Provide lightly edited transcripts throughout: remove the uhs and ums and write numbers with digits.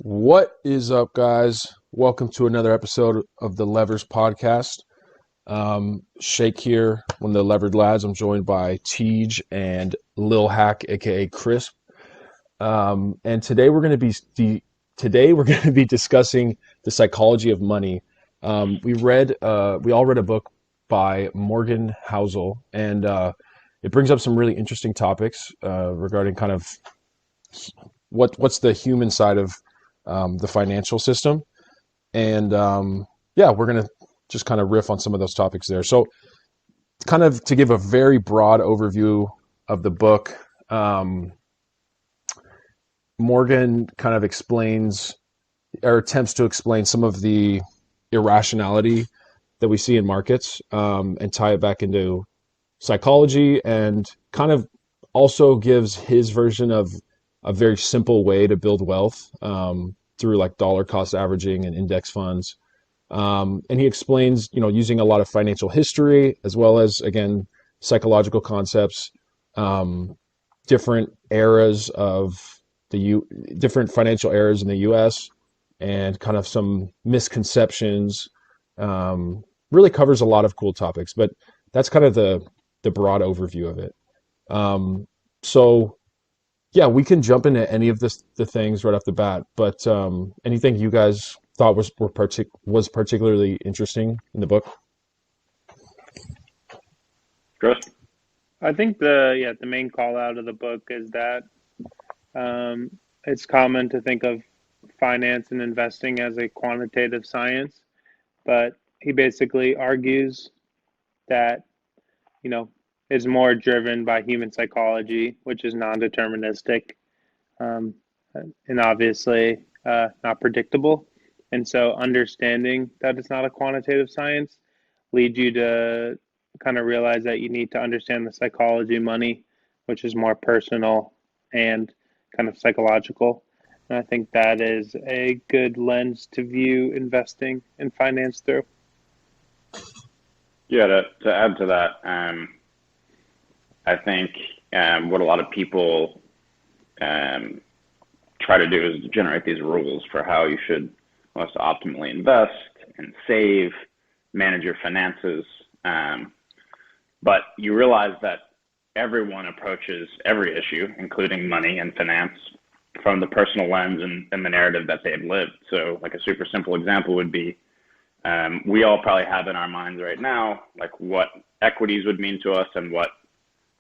What is up, guys? Welcome to another episode of the Levers Podcast. Shake here, one of the Levered Lads. I'm joined by Tej and Lil Hack, aka Crisp. And today we're going to be discussing the psychology of money. We all read a book by Morgan Housel, and it brings up some really interesting topics regarding kind of what's the human side of the financial system. And we're going to just kind of riff on some of those topics there. So kind of to give a very broad overview of the book, Morgan kind of explains or attempts to explain some of the irrationality that we see in markets, and tie it back into psychology, and kind of also gives his version of a very simple way to build wealth through like dollar cost averaging and index funds. And he explains, using a lot of financial history as well as, again, psychological concepts, different eras of different financial eras in the U.S. and kind of some misconceptions. Really covers a lot of cool topics, but that's kind of the broad overview of it. So yeah, we can jump into any of the things right off the bat, but anything you guys thought was particularly interesting in the book? Chris? I think the main call out of the book is that it's common to think of finance and investing as a quantitative science, but he basically argues that is more driven by human psychology, which is non-deterministic, and obviously not predictable. And so understanding that it's not a quantitative science leads you to kind of realize that you need to understand the psychology of money, which is more personal and kind of psychological. And I think that is a good lens to view investing and finance through. Yeah, to add to that, I think what a lot of people try to do is generate these rules for how you should most optimally invest and save, manage your finances. But you realize that everyone approaches every issue, including money and finance, from the personal lens and the narrative that they've lived. So like a super simple example would be, we all probably have in our minds right now, like what equities would mean to us and what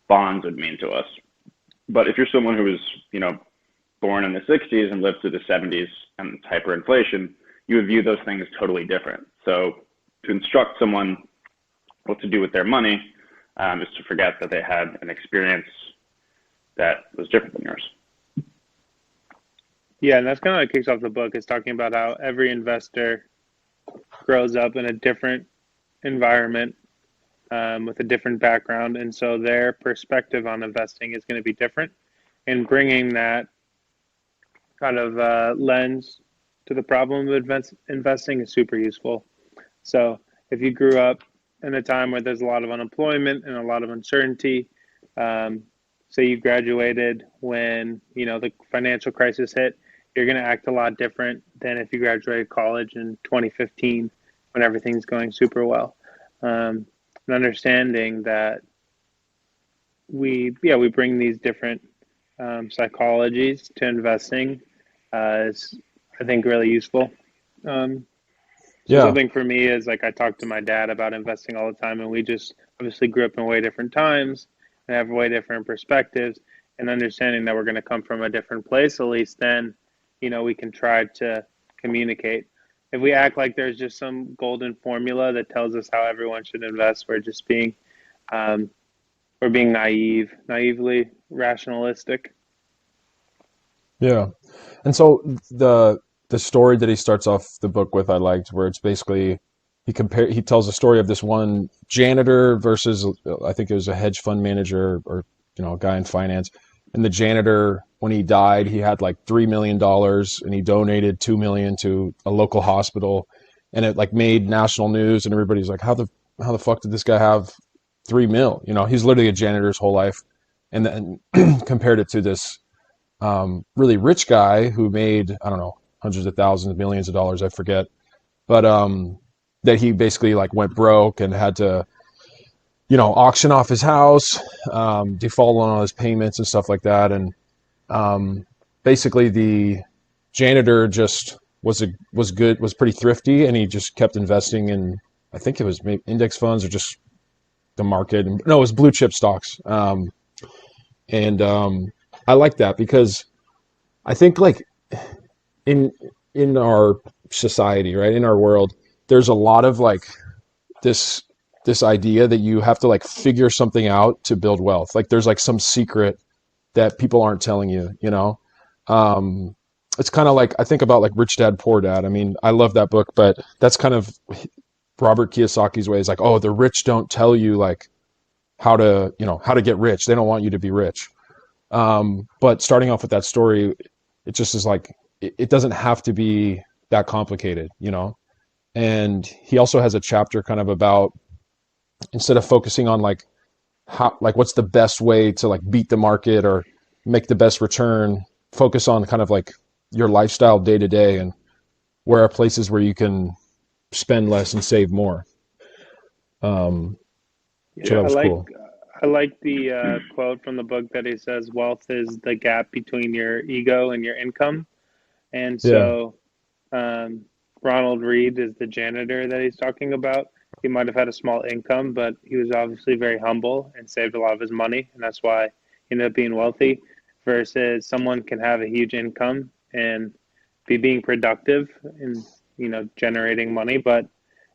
bonds would mean to us. But if you're someone who was, born in the 60s and lived through the 70s and hyperinflation, you would view those things totally different. So to instruct someone what to do with their money is to forget that they had an experience that was different than yours. Yeah, and that's kind of what kicks off the book, is talking about how every investor grows up in a different environment with a different background, and so their perspective on investing is going to be different. And bringing that kind of lens to the problem of investing is super useful. So if you grew up in a time where there's a lot of unemployment and a lot of uncertainty, say you graduated when the financial crisis hit, you're going to act a lot different than if you graduated college in 2015 when everything's going super well. And understanding that we bring these different psychologies to investing is, I think, really useful. Something for me is, like, I talk to my dad about investing all the time, and we just obviously grew up in way different times and have way different perspectives, and understanding that we're going to come from a different place, at least then we can try to communicate. If we act like there's just some golden formula that tells us how everyone should invest, we're just being naively rationalistic. Yeah. And so the story that he starts off the book with, I liked, where it's basically he tells a story of this one janitor versus, I think it was a hedge fund manager or a guy in finance. And the janitor, when he died, he had like $3 million and he donated $2 million to a local hospital, and it like made national news, and everybody's like, how the fuck did this guy have $3 million? He's literally a janitor his whole life. And then compared it to this really rich guy who made, I don't know, hundreds of thousands, millions of dollars, I forget. But that he basically like went broke and had to, auction off his house, default on all his payments and stuff like that. And basically the janitor just was pretty thrifty, and he just kept investing in, I think it was maybe index funds or just the market. No, it was blue chip stocks. And I like that because I think like in in our society, right, in our world, there's a lot of like this this idea that you have to like figure something out to build wealth. Like there's like some secret that people aren't telling you. Um, it's kind of like I think about like Rich Dad Poor Dad. I mean, I love that book, but that's kind of Robert Kiyosaki's way. Is like, oh, the rich don't tell you like how to get rich. They don't want you to be rich. But starting off with that story, it just is like it doesn't have to be that complicated. And he also has a chapter kind of about, instead of focusing on like how, like what's the best way to like beat the market or make the best return, focus on kind of like your lifestyle day to day, and where are places where you can spend less and save more. Um, so Yeah, that I was like cool. I like the quote from the book that he says wealth is the gap between your ego and your income. And Yeah. so um, Ronald Reed is the janitor that he's talking about. He might have had a small income, but he was obviously very humble and saved a lot of his money, and that's why he ended up being wealthy. Versus someone can have a huge income and be being productive and generating money, but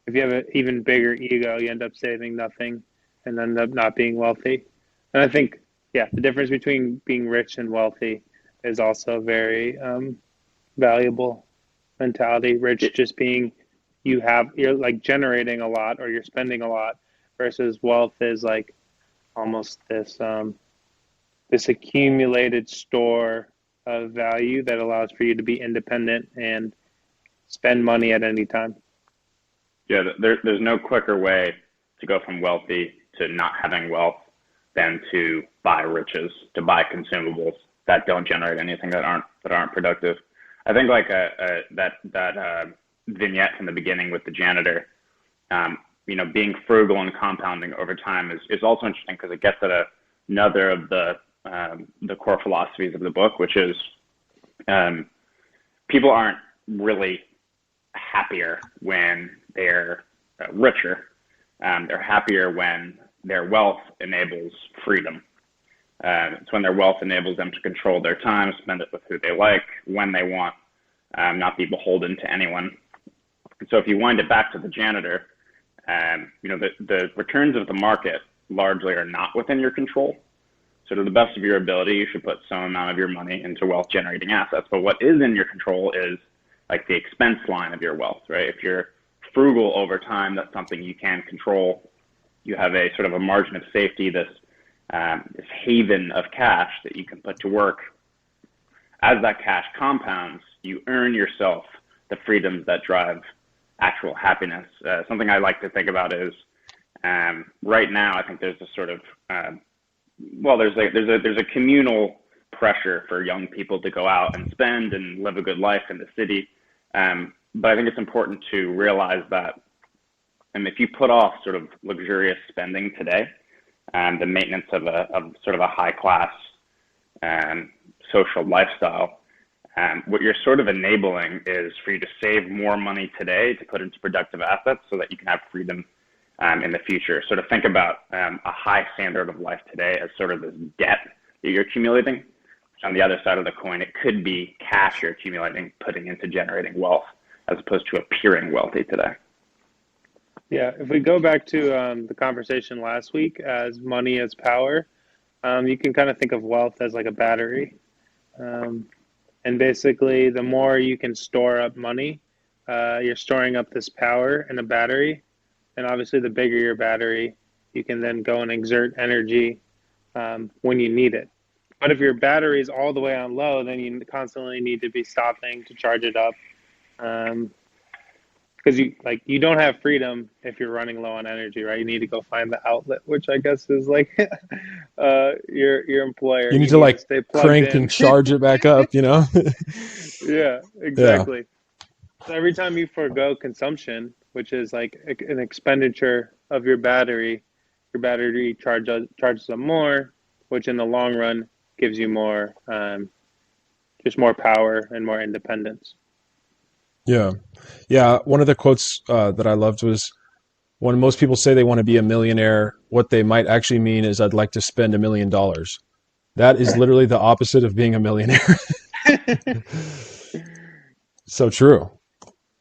if you have an even bigger ego, you end up saving nothing and end up not being wealthy. And I think, yeah, the difference between being rich and wealthy is also very valuable mentality. Rich just being you're like generating a lot or you're spending a lot, versus wealth is like almost this accumulated store of value that allows for you to be independent and spend money at any time. Yeah, there's no quicker way to go from wealthy to not having wealth than to buy riches, to buy consumables that don't generate anything, that aren't productive. I think like that vignette from the beginning with the janitor, being frugal and compounding over time is also interesting because it gets at another of the core philosophies of the book, which is people aren't really happier when they're richer. They're happier when their wealth enables freedom. It's when their wealth enables them to control their time, spend it with who they like, when they want, not be beholden to anyone. And so if you wind it back to the janitor, the returns of the market largely are not within your control. So to the best of your ability, you should put some amount of your money into wealth generating assets. But what is in your control is like the expense line of your wealth, right? If you're frugal over time, that's something you can control. You have a sort of a margin of safety, this haven of cash that you can put to work. As that cash compounds, you earn yourself the freedoms that drive actual happiness. Something I like to think about is right now, I think there's a sort of there's a communal pressure for young people to go out and spend and live a good life in the city. But I think it's important to realize that if you put off sort of luxurious spending today, the maintenance of sort of a high class social lifestyle, what you're sort of enabling is for you to save more money today to put into productive assets so that you can have freedom in the future. Sort of think about a high standard of life today as sort of this debt that you're accumulating. On the other side of the coin, it could be cash you're accumulating, putting into generating wealth, as opposed to appearing wealthy today. Yeah, if we go back to the conversation last week as money as power, you can kind of think of wealth as like a battery. And basically, the more you can store up money, you're storing up this power in a battery. And obviously, the bigger your battery, you can then go and exert energy when you need it. But if your battery is all the way on low, then you constantly need to be stopping to charge it up. because you don't have freedom if you're running low on energy, right? You need to go find the outlet, which I guess is like your employer. You need You to need to like stay plugged crank and in. charge it back up, you know? Yeah, Yeah. exactly. So every time you forego consumption, which is like an expenditure of your battery charges them more, which in the long run gives you more, just more power and more independence. Yeah. Yeah. One of the quotes that I loved was when most people say they want to be a millionaire, what they might actually mean is I'd like to spend $1 million. That is literally the opposite of being a millionaire. So true,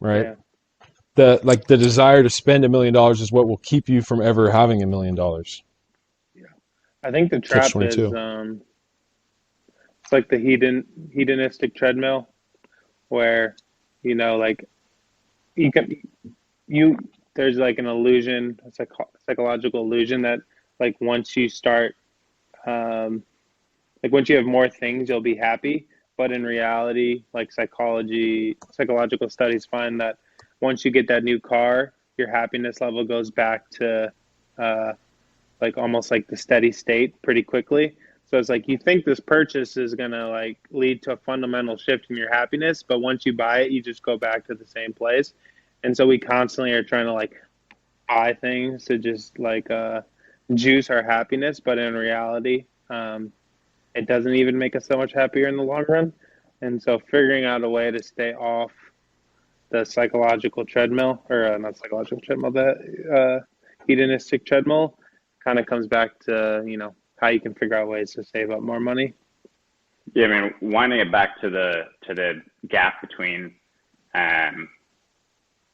right? Yeah, The desire to spend $1 million is what will keep you from ever having $1 million. I think the Catch trap is 22. it's like the hedonistic treadmill where like you can you there's like an illusion, a psychological illusion that like once you start like once you have more things you'll be happy, but in reality like psychological studies find that once you get that new car your happiness level goes back to uh, like almost like the steady state pretty quickly. So it's like you think this purchase is going to like lead to a fundamental shift in your happiness, but once you buy it you just go back to the same place. And so we constantly are trying to like buy things to just like juice our happiness, but in reality it doesn't even make us so much happier in the long run. And so figuring out a way to stay off the psychological treadmill, or not psychological treadmill, the hedonistic treadmill, kind of comes back to how you can figure out ways to save up more money. Yeah, I mean, winding it back to the gap between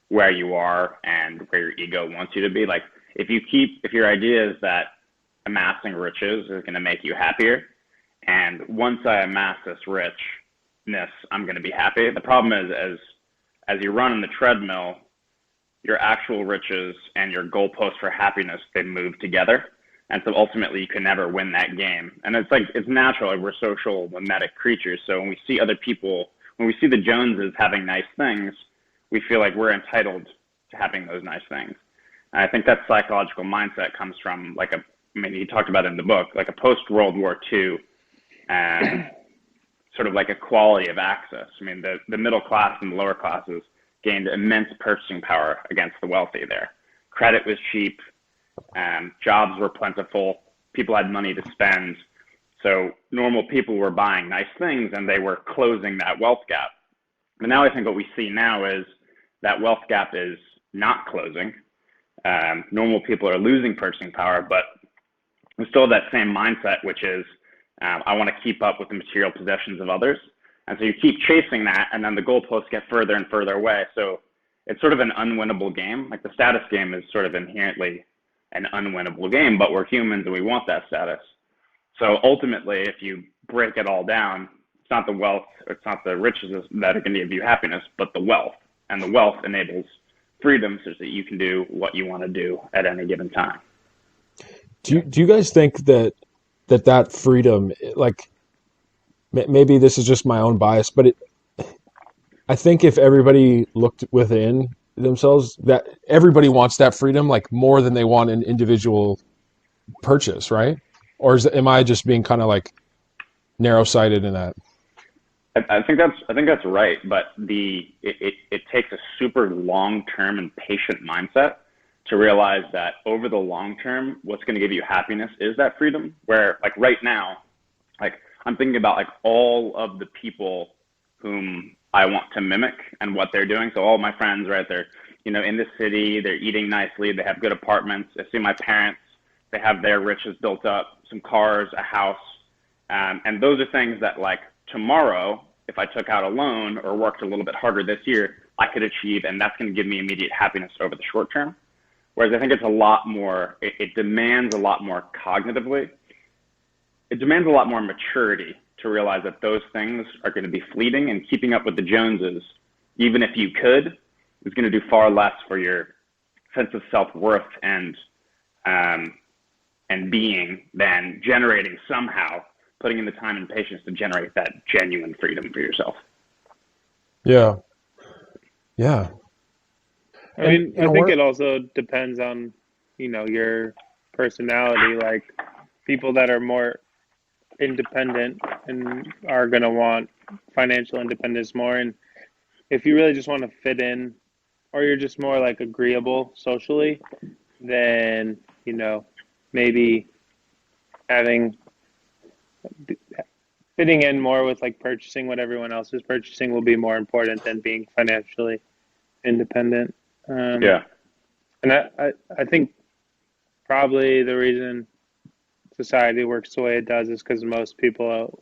where you are and where your ego wants you to be. Like, if your idea is that amassing riches is going to make you happier, and once I amass this richness, I'm going to be happy. The problem is, as you run in the treadmill, your actual riches and your goalpost for happiness, they move together. And so ultimately you can never win that game. And it's natural. Like, we're social mimetic creatures. So when we see other people, when we see the Joneses having nice things, we feel like we're entitled to having those nice things. And I think that psychological mindset comes from he talked about it in the book, like a post-World War II, sort of like equality of access. I mean, the middle class and the lower classes gained immense purchasing power against the wealthy there. Credit was cheap, jobs were plentiful, people had money to spend. So normal people were buying nice things and they were closing that wealth gap. But now I think what we see now is that wealth gap is not closing. Normal people are losing purchasing power, but we still have that same mindset, which is I want to keep up with the material possessions of others. And so you keep chasing that, and then the goalposts get further and further away. So it's sort of an unwinnable game. Like, the status game is sort of inherently an unwinnable game, but we're humans and we want that status. So ultimately, if you break it all down, it's not the wealth, it's not the riches that are going to give you happiness, but the wealth. And the wealth enables freedom so that you can do what you want to do at any given time. Do you guys think that freedom, like, maybe this is just my own bias, but I think if everybody looked within themselves, that everybody wants that freedom like more than they want an individual purchase, right? Or am I just being kind of like narrow-sighted in that? I think that's right, but it takes a super long-term and patient mindset to realize that over the long term, what's going to give you happiness is that freedom. Where, like, right now, like, I'm thinking about like all of the people whom I want to mimic and what they're doing. So all my friends, right, they're in the city, they're eating nicely, they have good apartments. I see my parents, they have their riches built up, some cars, a house, and those are things that, like, tomorrow, if I took out a loan or worked a little bit harder this year, I could achieve, and that's going to give me immediate happiness over the short term. Whereas I think it's a lot more, it demands a lot more cognitively. It demands a lot more maturity to realize that those things are going to be fleeting, and keeping up with the Joneses, even if you could, is going to do far less for your sense of self-worth and being than generating somehow, putting in the time and patience to generate that genuine freedom for yourself. Yeah. Yeah. I And mean, you I know, think we're it also depends on, your personality. Like people that are more independent and are going to want financial independence more. And if you really just want to fit in, or you're just more like agreeable socially, then, maybe having fitting in more with like purchasing what everyone else is purchasing will be more important than being financially independent. Um, Yeah. and I think probably the reason society works the way it does is because most people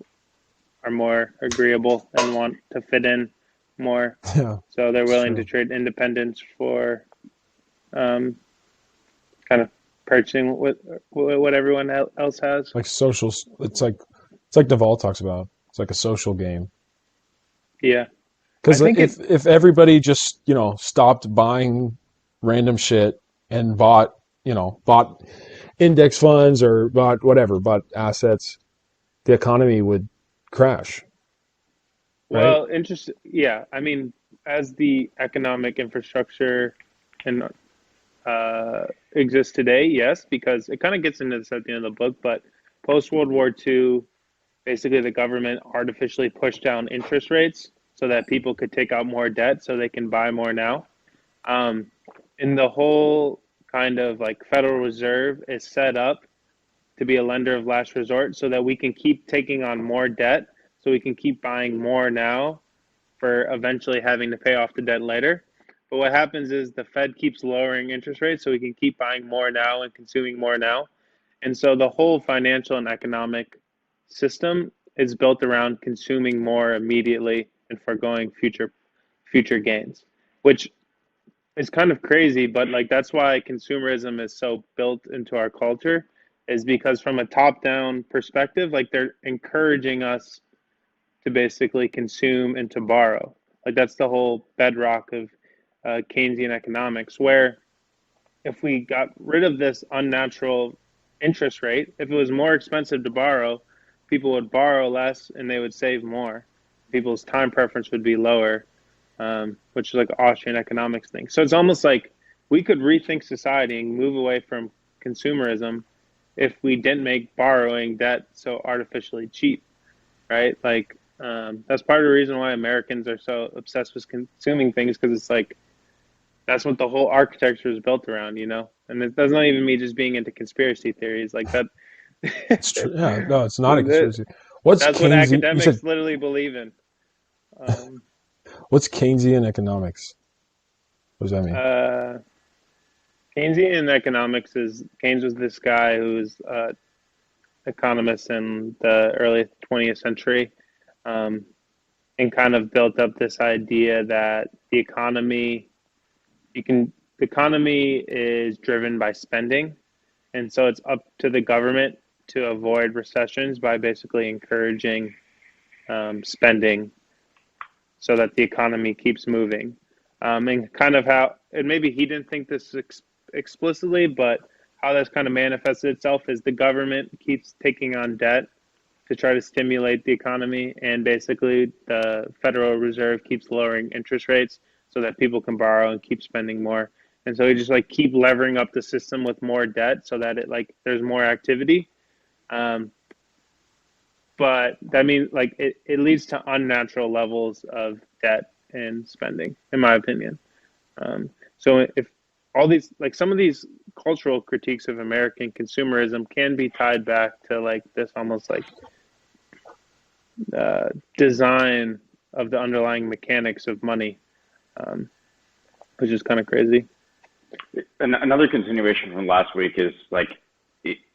are more agreeable and want to fit in more. yeah, So they're it's willing to true. trade independence for um, kind of purchasing what everyone else has. Like social, it's like Naval talks about. It's like a social game. Yeah, I Because think it. if everybody just stopped buying random shit and bought index funds or bought assets, the economy would crash, right? Well, interesting. Yeah, I mean, as the economic infrastructure and exists today, yes, because it kind of gets into this at the end of the book. But post World War II, basically the government artificially pushed down interest rates so that people could take out more debt so they can buy more now. Um, and the whole kind of like Federal Reserve is set up to be a lender of last resort so that we can keep taking on more debt so we can keep buying more now for eventually having to pay off the debt later. But what happens is the Fed keeps lowering interest rates so we can keep buying more now and consuming more now. And so the whole financial and economic system is built around consuming more immediately and foregoing future gains, which is kind of crazy, but like that's why consumerism is so built into our culture, is because from a top down perspective, like they're encouraging us to basically consume and to borrow. Like that's the whole bedrock of Keynesian economics, where if we got rid of this unnatural interest rate, if it was more expensive to borrow, people would borrow less and they would save more. People's time preference would be lower, which is like Austrian economics thing. So it's almost like we could rethink society and move away from consumerism if we didn't make borrowing debt so artificially cheap, right? Like that's part of the reason why Americans are so obsessed with consuming things, because it's like that's what the whole architecture is built around, And it does not even me just being into conspiracy theories like that. It's true. Yeah, no, it's not a that conspiracy. What's that's what Keynesian? You said academics literally believe in. Um, what's Keynesian economics? What does that mean? uh, Keynesian economics is Keynes was this guy who was economist in the early 20th century, um, and kind of built up this idea that the economy is driven by spending, and so it's up to the government to avoid recessions by basically encouraging spending so that the economy keeps moving. And kind of how, and maybe he didn't think this explicitly, but how that's kind of manifested itself is the government keeps taking on debt to try to stimulate the economy, and basically the Federal Reserve keeps lowering interest rates so that people can borrow and keep spending more. And so we just like keep levering up the system with more debt so that it like there's more activity. Um, but that means like it leads to unnatural levels of debt and spending, in my opinion. So if all these like some of these cultural critiques of American consumerism can be tied back to like this almost like design of the underlying mechanics of money, um, which is kind of crazy. And another continuation from last week is like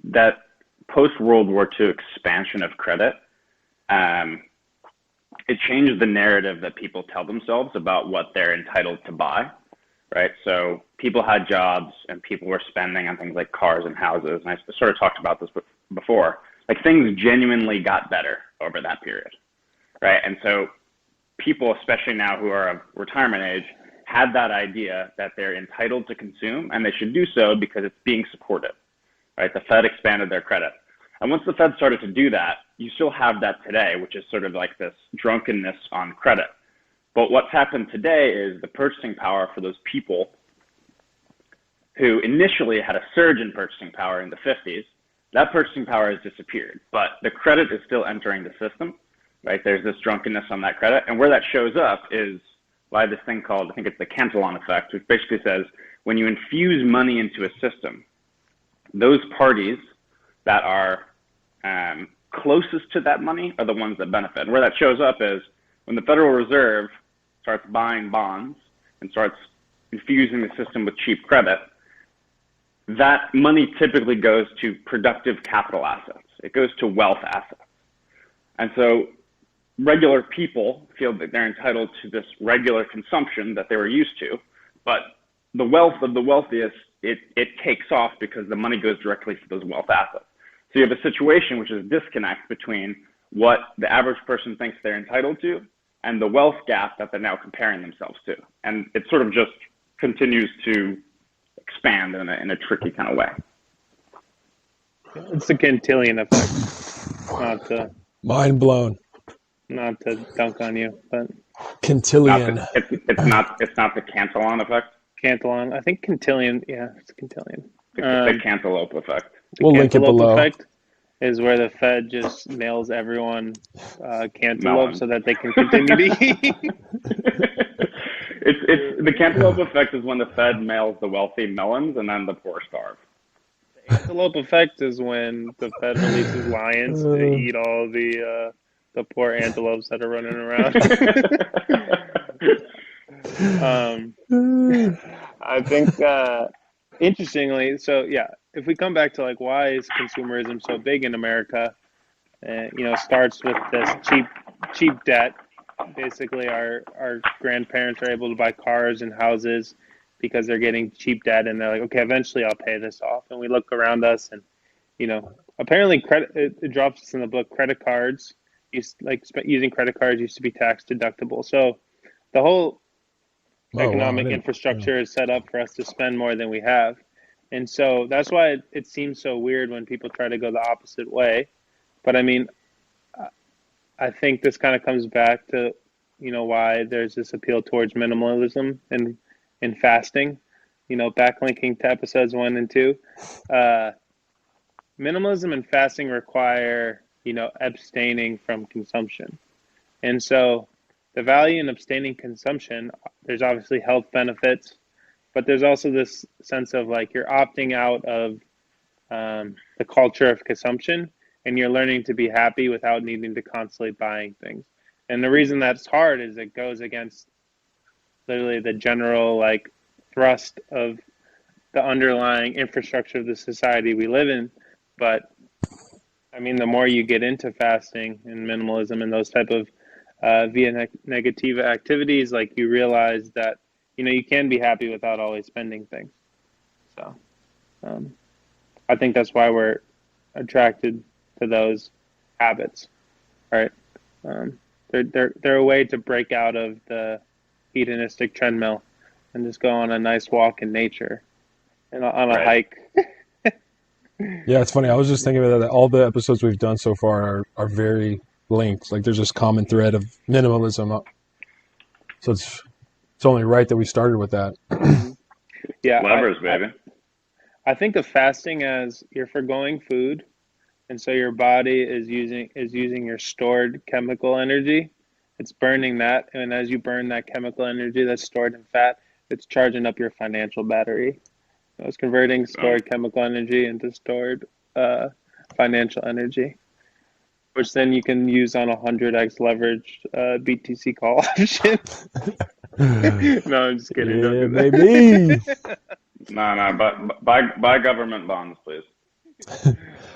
that post World War II expansion of credit. It changed the narrative that people tell themselves about what they're entitled to buy, right? So people had jobs and people were spending on things like cars and houses. And I sort of talked about this before. Like things genuinely got better over that period, right? And so people, especially now who are of retirement age, had that idea that they're entitled to consume and they should do so because it's being supported, right? The Fed expanded their credit. And once the Fed started to do that, you still have that today, which is sort of like this drunkenness on credit. But what's happened today is the purchasing power for those people who initially had a surge in purchasing power in the 50s. That purchasing power has disappeared, but the credit is still entering the system, right? There's this drunkenness on that credit. And where that shows up is by this thing called, I think it's the Cantalon Effect, which basically says when you infuse money into a system, those parties that are closest to that money are the ones that benefit. And where that shows up is when the Federal Reserve starts buying bonds and starts infusing the system with cheap credit, that money typically goes to productive capital assets. It goes to wealth assets. And so regular people feel that they're entitled to this regular consumption that they were used to, but the wealth of the wealthiest, it takes off because the money goes directly to those wealth assets. So you have a situation which is a disconnect between what the average person thinks they're entitled to and the wealth gap that they're now comparing themselves to. And it sort of just continues to expand in a tricky kind of way. It's the Cantillon effect. Mind blown. Not to dunk on you, but Cantillion. It's not the Cantalon effect. Cantillon. I think Cantillon. Yeah, it's Cantillon. The cantaloupe effect. We'll link it below. Effect is where the Fed just nails everyone cantaloupe so that they can continue to eat. It's the cantaloupe effect is when the Fed mails the wealthy melons and then the poor starve. The cantaloupe effect is when the Fed releases lions to eat all the poor antelopes that are running around. I think interestingly, so yeah, if we come back to like why is consumerism so big in America, starts with this cheap debt. Basically, our grandparents are able to buy cars and houses because they're getting cheap debt, and they're like, okay, eventually I'll pay this off. And we look around us, and apparently credit. It drops us in the book. Credit cards, using credit cards used to be tax deductible. So the whole economic infrastructure is set up for us to spend more than we have. And so that's why it seems so weird when people try to go the opposite way. But I mean, I think this kind of comes back to, why there's this appeal towards minimalism and fasting, backlinking to episodes 1 and 2. Minimalism and fasting require, abstaining from consumption. And so the value in abstaining consumption, there's obviously health benefits, but there's also this sense of like you're opting out of the culture of consumption, and you're learning to be happy without needing to constantly buying things. And the reason that's hard is it goes against literally the general like thrust of the underlying infrastructure of the society we live in. But I mean, the more you get into fasting and minimalism and those type of via negative activities, like you realize that, you can be happy without always spending things. So I think that's why we're attracted to those habits, right? They're a way to break out of the hedonistic treadmill and just go on a nice walk in nature and on a hike. Yeah, it's funny. I was just thinking about that. All the episodes we've done so far are very linked. Like there's this common thread of minimalism. So it's only right that we started with that. Yeah, Levers, baby. I think of fasting as you're forgoing food, and so your body is using your stored chemical energy. It's burning that, and as you burn that chemical energy that's stored in fat, it's charging up your financial battery. So it's converting stored chemical energy into stored financial energy, which then you can use on 100x leveraged BTC call option. No, I'm just kidding. Yeah, baby. No, but buy government bonds, please.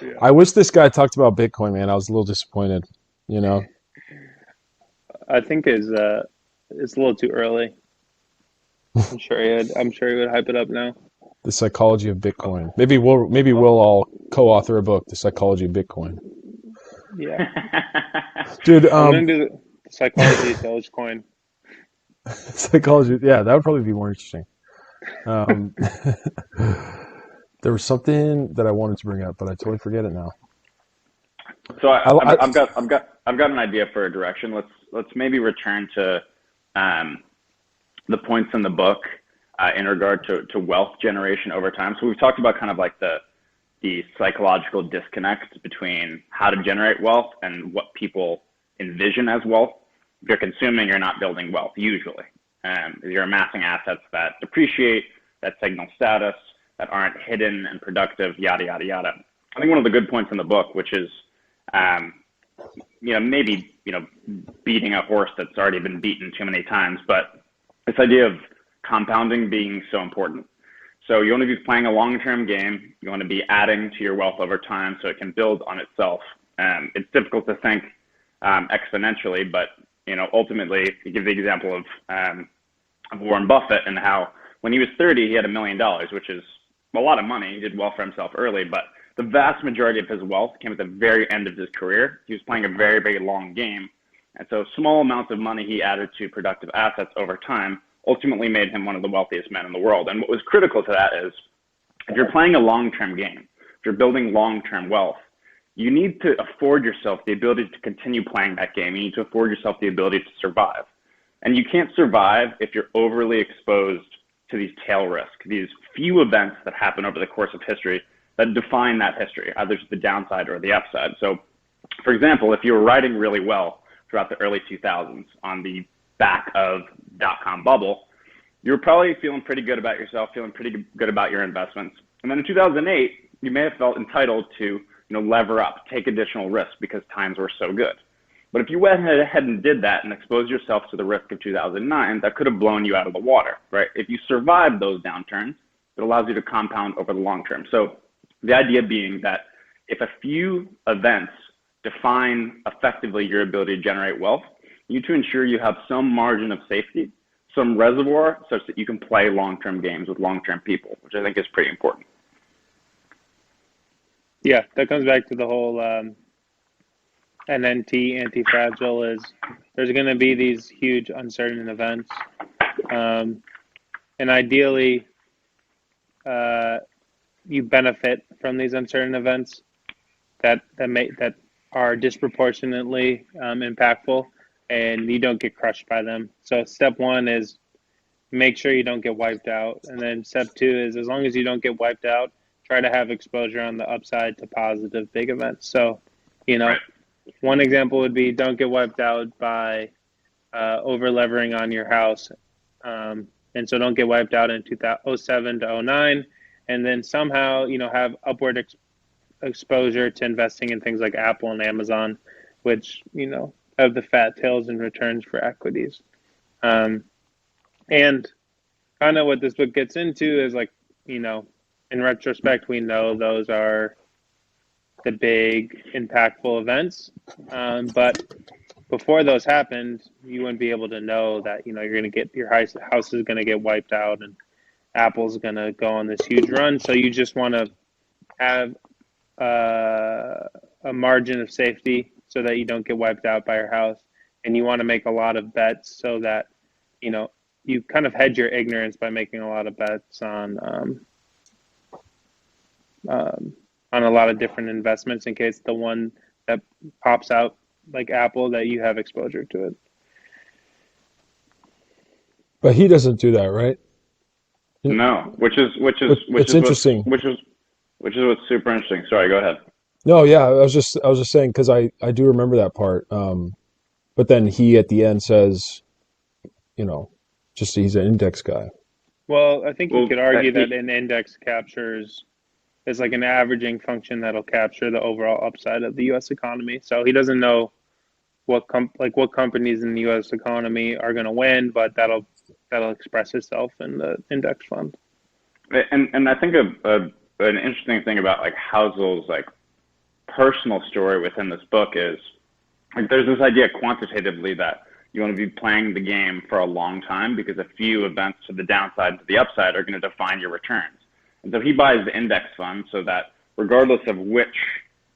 Yeah. I wish this guy talked about Bitcoin, man. I was a little disappointed, I think it's a little too early. I'm sure he would hype it up now. The psychology of Bitcoin. Maybe we'll all co-author a book, The Psychology of Bitcoin. Yeah. Dude, I'm gonna do the psychology of Dogecoin. Psychology, yeah, that would probably be more interesting. There was something that I wanted to bring up, but I totally forget it now. So I've got an idea for a direction. Let's maybe return to the points in the book. in regard to wealth generation over time. So we've talked about kind of like the psychological disconnect between how to generate wealth and what people envision as wealth. If you're consuming, you're not building wealth usually. You're amassing assets that depreciate, that signal status, that aren't hidden and productive, yada, yada, yada. I think one of the good points in the book, which is, maybe, beating a horse that's already been beaten too many times, but this idea of compounding being so important. So you want to be playing a long-term game. You want to be adding to your wealth over time so it can build on itself. It's difficult to think exponentially, but ultimately, you give the example of Warren Buffett and how when he was 30, he had $1 million, which is a lot of money. He did well for himself early, but the vast majority of his wealth came at the very end of his career. He was playing a very, very long game. And so small amounts of money he added to productive assets over time ultimately made him one of the wealthiest men in the world. And what was critical to that is if you're playing a long-term game, if you're building long-term wealth, you need to afford yourself the ability to continue playing that game. You need to afford yourself the ability to survive. And you can't survive if you're overly exposed to these tail risks, these few events that happen over the course of history that define that history, either to the downside or the upside. So, for example, if you were riding really well throughout the early 2000s on the back of dot-com bubble, you were probably feeling pretty good about yourself, feeling pretty good about your investments. And then in 2008, you may have felt entitled to lever up, take additional risk because times were so good. But if you went ahead and did that and exposed yourself to the risk of 2009, that could have blown you out of the water, right? If you survive those downturns, it allows you to compound over the long term. So the idea being that if a few events define effectively your ability to generate wealth, you need to ensure you have some margin of safety, some reservoir, such that you can play long-term games with long-term people, which I think is pretty important. Yeah, that comes back to the whole NNT, anti-fragile, is there's going to be these huge uncertain events. And ideally, you benefit from these uncertain events that are disproportionately impactful, and you don't get crushed by them. So step one is make sure you don't get wiped out. And then step two is, as long as you don't get wiped out, try to have exposure on the upside to positive big events. So, one example would be don't get wiped out by over-levering on your house. And so don't get wiped out in 2007 to 09. And then somehow, have upward exposure to investing in things like Apple and Amazon, which, have the fat tails and returns for equities. And kind of what this book gets into is in retrospect, we know those are the big impactful events. But before those happened, you wouldn't be able to know that, you're going to get your house is going to get wiped out and Apple's going to go on this huge run. So you just want to have a margin of safety so that you don't get wiped out by your house. And you want to make a lot of bets so that, you kind of hedge your ignorance by making a lot of bets on a lot of different investments in case the one that pops out like Apple, that you have exposure to it. But he doesn't do that, right? No, which is interesting. Which is what's super interesting. Sorry, go ahead. No, yeah, I was just saying because I do remember that part. But then he at the end says, just he's an index guy. Well, I think you could argue that an index captures is like an averaging function that'll capture the overall upside of the U.S. economy. So he doesn't know what companies in the U.S. economy are going to win, but that'll express itself in the index fund. And I think an interesting thing about Housel's personal story within this book is there's this idea quantitatively that you want to be playing the game for a long time because a few events to the downside to the upside are going to define your returns. And so he buys the index fund so that regardless of which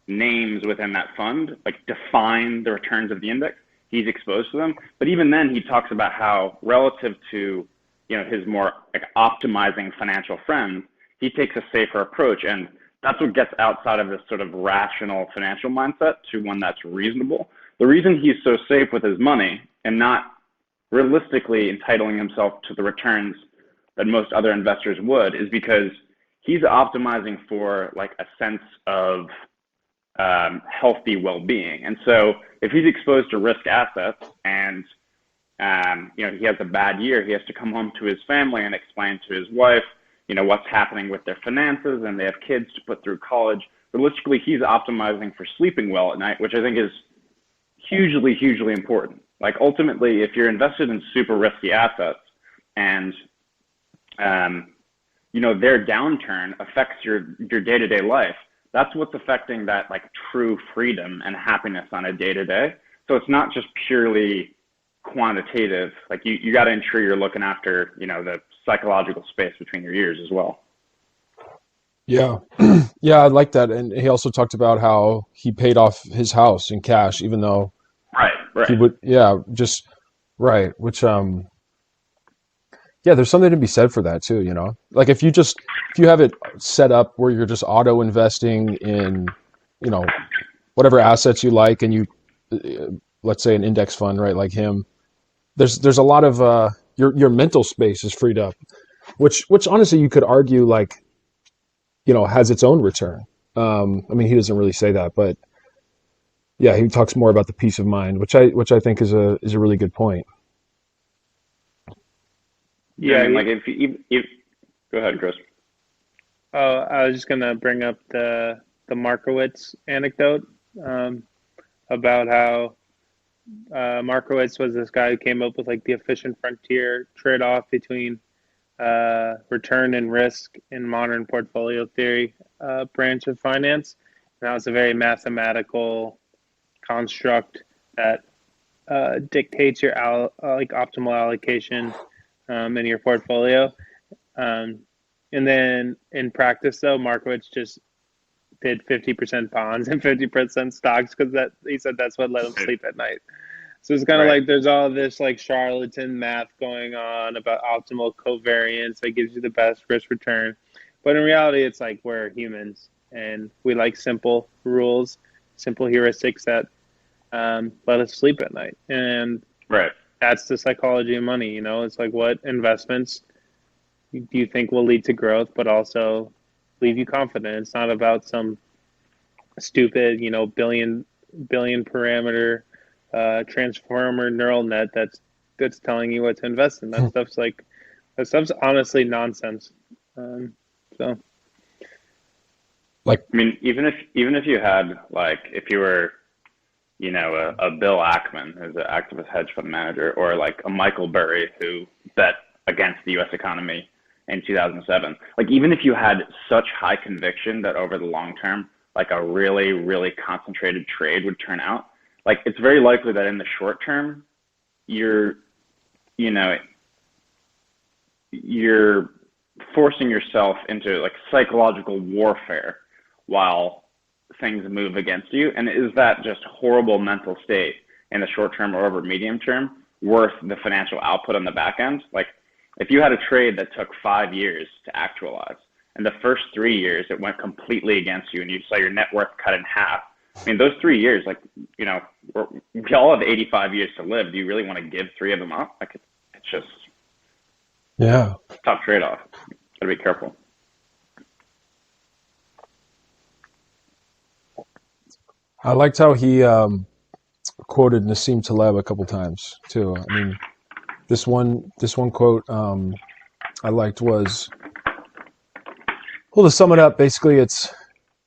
names within that fund define the returns of the index, he's exposed to them. But even then, he talks about how relative to his more optimizing financial friends, he takes a safer approach. And that's what gets outside of this sort of rational financial mindset to one that's reasonable. The reason he's so safe with his money and not realistically entitling himself to the returns that most other investors would, is because he's optimizing for like a sense of healthy well-being. And so if he's exposed to risk assets and he has a bad year, he has to come home to his family and explain to his wife, what's happening with their finances, and they have kids to put through college. Realistically, he's optimizing for sleeping well at night, which I think is hugely, hugely important. Like ultimately, if you're invested in super risky assets and their downturn affects your day-to-day life, that's what's affecting that like true freedom and happiness on a day-to-day. So it's not just purely quantitative. Like you got to ensure you're looking after, the psychological space between your ears as well. Yeah. Yeah, I like that. And he also talked about how he paid off his house in cash, even though Right. he would, just right. Which, there's something to be said for that too, like if you have it set up where you're just auto investing in, whatever assets you like, and you, let's say an index fund, right? Like him, there's a lot of, your mental space is freed up, which honestly you could argue like, has its own return. He doesn't really say that, but yeah, he talks more about the peace of mind, which I think is a really good point. Yeah, like if you go ahead, Chris. Oh, I was just gonna bring up the Markowitz anecdote about how Markowitz was this guy who came up with like the efficient frontier trade-off between return and risk in modern portfolio theory branch of finance. And that was a very mathematical construct that dictates your optimal allocation in your portfolio. And then in practice, though, Markowitz just did 50% bonds and 50% stocks because he said that's what let him sleep at night. So it's kind of like there's all this like charlatan math going on about optimal covariance that gives you the best risk return. But in reality, it's like we're humans and we like simple rules, simple heuristics that let us sleep at night. And that's the psychology of money. It's like what investments do you think will lead to growth, but also leave you confident. It's not about some stupid, billion parameter transformer neural net that's telling you what to invest in. That stuff's honestly nonsense. So, like, even if you had like if you were, a Bill Ackman who's an activist hedge fund manager, or like a Michael Burry who bet against the U.S. economy in 2007, like even if you had such high conviction that over the long term, like a really, really concentrated trade would turn out, like it's very likely that in the short term, you're forcing yourself into like psychological warfare while things move against you. And is that just horrible mental state in the short term or over medium term worth the financial output on the back end? Like if you had a trade that took 5 years to actualize, and the first 3 years it went completely against you and you saw your net worth cut in half, those 3 years, like, we all have 85 years to live. Do you really want to give 3 of them up? Like it's just tough trade-off. Gotta be careful. I liked how he quoted Nassim Taleb a couple times too. This one quote I liked was, well, to sum it up, basically it's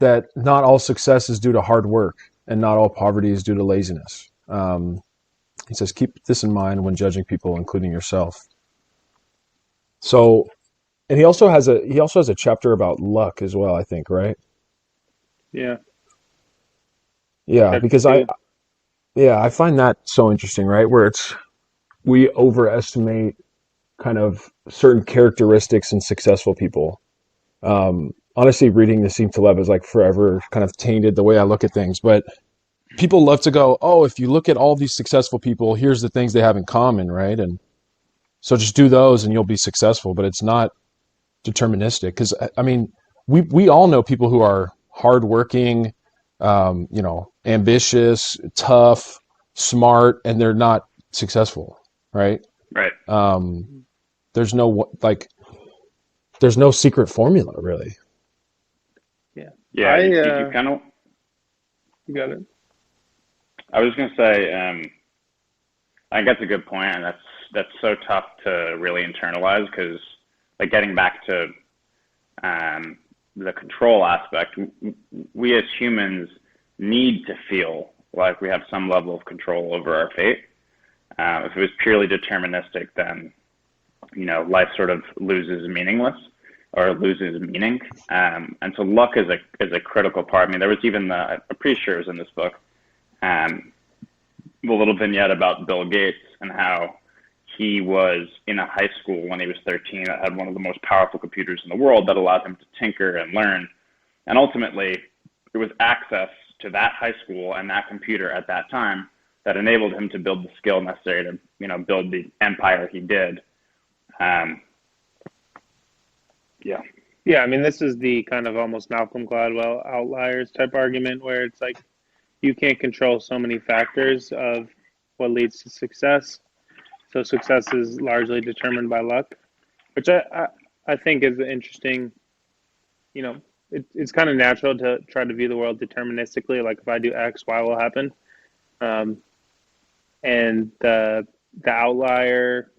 that not all success is due to hard work and not all poverty is due to laziness. He says, keep this in mind when judging people, including yourself. So, and he also has a chapter about luck as well, I think, right? Yeah. Yeah, because I find that so interesting, right? Where we overestimate kind of certain characteristics in successful people. Honestly, reading Nassim Taleb has like forever kind of tainted the way I look at things. But people love to go, oh, if you look at all these successful people, here's the things they have in common, right? And so just do those and you'll be successful. But it's not deterministic, because we all know people who are hardworking, ambitious, tough, smart, and they're not successful, right? Right. There's no like there's no secret formula really. Yeah. Yeah, you kind of. You got it. I was gonna say, I think that's a good point, and that's so tough to really internalize because, like, getting back to the control aspect, we as humans need to feel like we have some level of control over our fate. If it was purely deterministic, then life sort of loses meaning. And so luck is a critical part. I mean, there was even I'm pretty sure it was in this book, the little vignette about Bill Gates and how he was in a high school when he was 13 that had one of the most powerful computers in the world that allowed him to tinker and learn. And ultimately, it was access to that high school and that computer at that time that enabled him to build the skill necessary to, build the empire he did. Yeah. Yeah, I mean, this is the kind of almost Malcolm Gladwell outliers type argument where it's like you can't control so many factors of what leads to success. So success is largely determined by luck, which I think is interesting. It's kind of natural to try to view the world deterministically. Like if I do X, Y will happen. And the outlier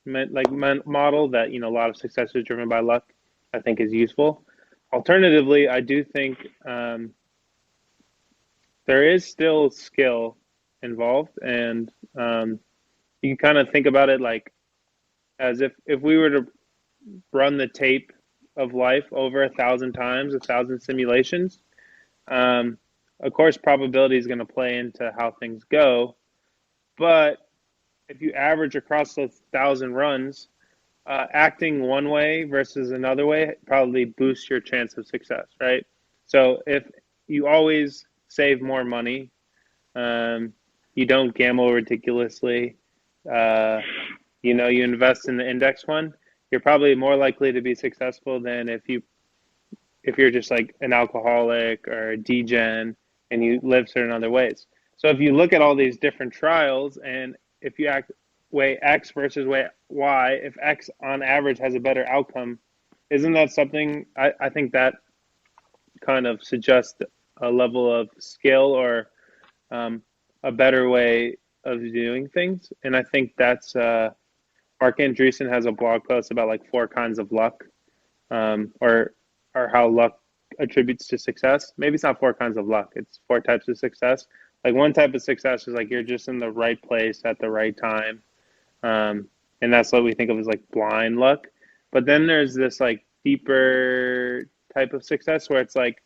model that, a lot of success is driven by luck, I think is useful. Alternatively, I do think there is still skill involved, and you can kind of think about it like as if we were to run the tape of life over 1,000 times, 1,000 simulations. Of course, probability is going to play into how things go, but if you average across those 1,000 runs, acting one way versus another way probably boosts your chance of success, right? So if you always save more money, you don't gamble ridiculously, you invest in the index fund, you're probably more likely to be successful than if you're just like an alcoholic or a degen and you live certain other ways. So if you look at all these different trials, and if you weigh X versus weigh Y, if X on average has a better outcome, isn't that something I think that kind of suggests a level of skill or a better way of doing things? And I think that's Mark Andreessen has a blog post about like 4 kinds of luck, or how luck attributes to success. Maybe it's not 4 kinds of luck, it's 4 types of success. Like one type of success is like you're just in the right place at the right time. And that's what we think of as like blind luck. But then there's this like deeper type of success where it's like,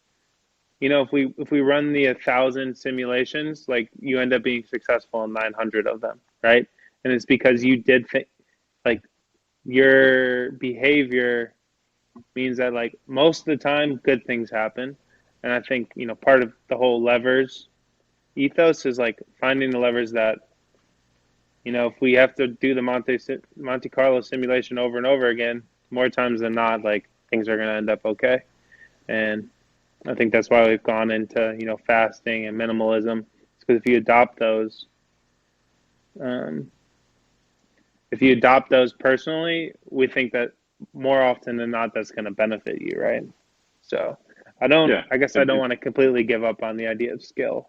if we run the 1,000 simulations, like you end up being successful in 900 of them, right? And it's because you did like your behavior means that like most of the time good things happen. And I think, part of the whole levers ethos is like finding the levers that, if we have to do the Monte Carlo simulation over and over again, more times than not, like things are going to end up okay. And I think that's why we've gone into, fasting and minimalism. It's because if you adopt those personally, we think that more often than not, that's going to benefit you, right? So I don't want to completely give up on the idea of skill.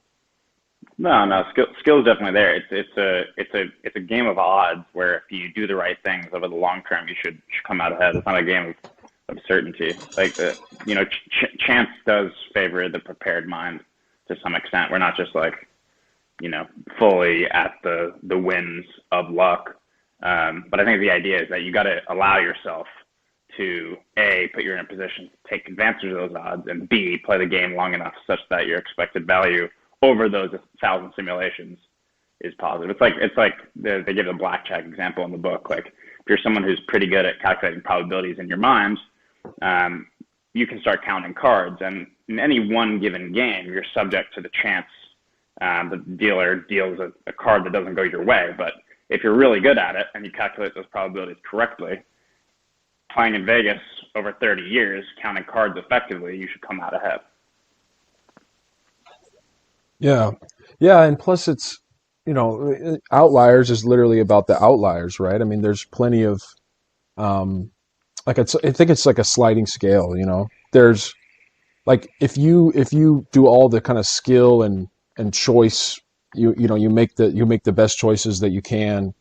No, skill is definitely there. It's a game of odds where if you do the right things over the long term, you should come out ahead. It's not a game of certainty. Like chance does favor the prepared mind to some extent. We're not just like fully at the whims of luck. But I think the idea is that you got to allow yourself to A, put you in a position to take advantage of those odds, and B, play the game long enough such that your expected value over those 1,000 simulations is positive. It's like they give a blackjack example in the book. Like if you're someone who's pretty good at calculating probabilities in your mind, you can start counting cards, and in any one given game, you're subject to the chance the dealer deals a card that doesn't go your way. But if you're really good at it and you calculate those probabilities correctly, playing in Vegas over 30 years, counting cards effectively, you should come out ahead. Yeah. Yeah. And plus it's, outliers is literally about the outliers, right? I mean, there's plenty of, like I think it's like a sliding scale, you know. There's like if you do all the kind of skill and choice, you know, you make the best choices that you can.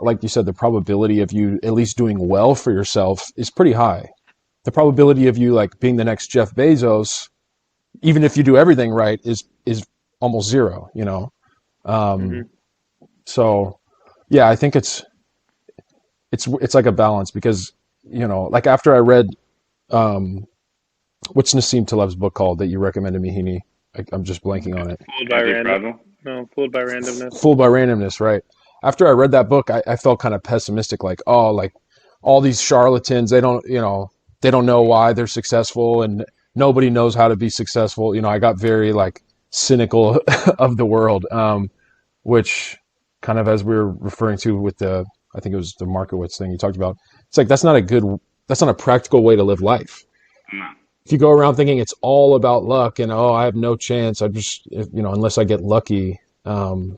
Like you said, the probability of you at least doing well for yourself is pretty high. The probability of you like being the next Jeff Bezos, even if you do everything right, is almost zero, you know. Hmm. Um, so yeah, I think it's like a balance because, you know, like after I read um, what's Nassim Taleb's book called that you recommended me, Heaney? I'm just blanking on it. Fooled by random. Anti-fragile. No, fooled by randomness. Fooled by Randomness, right? After I read that book, I felt kind of pessimistic, like, oh, like all these charlatans, they don't, you know, they don't know why they're successful, and nobody knows how to be successful. You know, I got very like cynical of the world, which kind of as we were referring to with the, I think it was the Markowitz thing you talked about. It's like that's not a practical way to live life. No. If you go around thinking it's all about luck and oh, I have no chance, I just, you know, unless I get lucky, then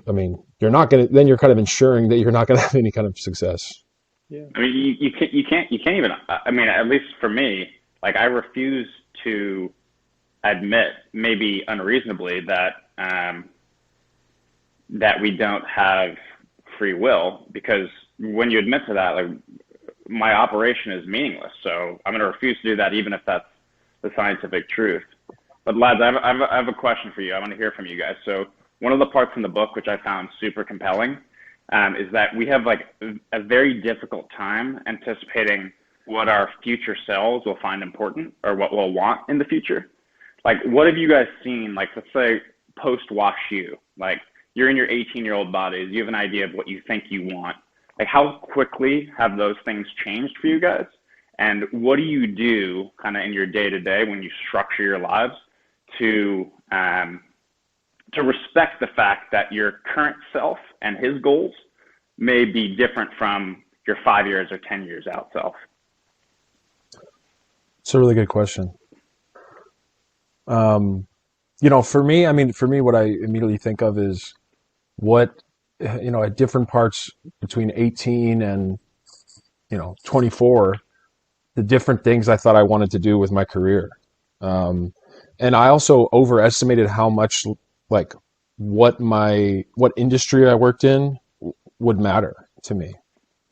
I mean, you're not gonna, then you're kind of ensuring that you're not gonna have any kind of success. Yeah. I mean, you can't even. I mean, at least for me, like I refuse to admit, maybe unreasonably, that we don't have free will, because when you admit to that, like my operation is meaningless. So I'm going to refuse to do that, even if that's the scientific truth. But lads, I have a question for you. I want to hear from you guys. So one of the parts in the book which I found super compelling is that we have like a very difficult time anticipating what our future selves will find important or what we'll want in the future. Like, what have you guys seen? Like, let's say post-wash you. Like, you're in your 18-year-old bodies. You have an idea of what you think you want. Like, how quickly have those things changed for you guys? And what do you do kind of in your day-to-day when you structure your lives to respect the fact that your current self and his goals may be different from your 5 years or 10 years out self? It's a really good question. Um, you know, for me, I mean, for me, what I immediately think of is what, you know, at different parts between 18 and, you know, 24, the different things I thought I wanted to do with my career. Um, and I also overestimated how much like what industry I worked in would matter to me.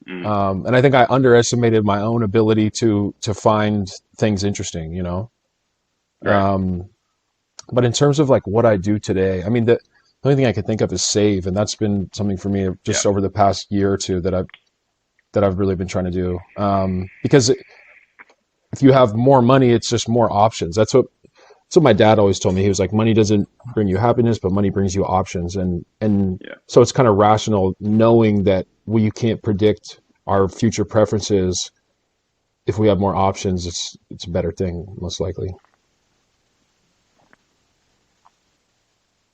Mm, And I think I underestimated my own ability to find things interesting, you know. right. Um, but in terms of like what I do today, I mean, the only thing I can think of is save, and that's been something for me Yeah. just over the past year or two that I've really been trying to do. Because if you have more money, it's just more options. That's what my dad always told me. He was like, money doesn't bring you happiness, but money brings you options. And Yeah. so it's kind of rational knowing that you can't predict our future preferences. If we have more options, it's a better thing, most likely.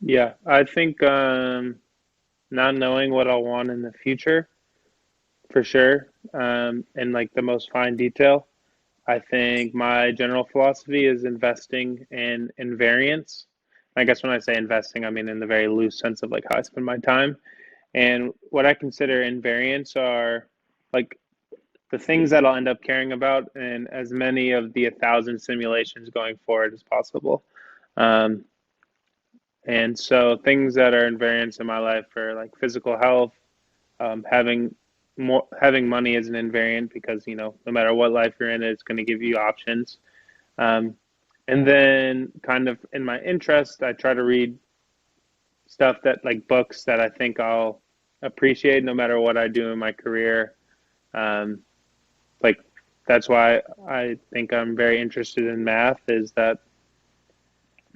Yeah. I think not knowing what I'll want in the future, for sure, in like the most fine detail. I think my general philosophy is investing in invariance. I guess when I say investing, I mean in the very loose sense of like how I spend my time. And what I consider invariants are like the things that I'll end up caring about in as many of the 1,000 simulations going forward as possible. Um, and so things that are invariants in my life are like physical health, having having money as an invariant because no matter what life you're in, it's going to give you options. Um, and then kind of in my interest, I try to read stuff that like books that I think I'll appreciate no matter what I do in my career. Um, like that's why I think I'm very interested in math. Is that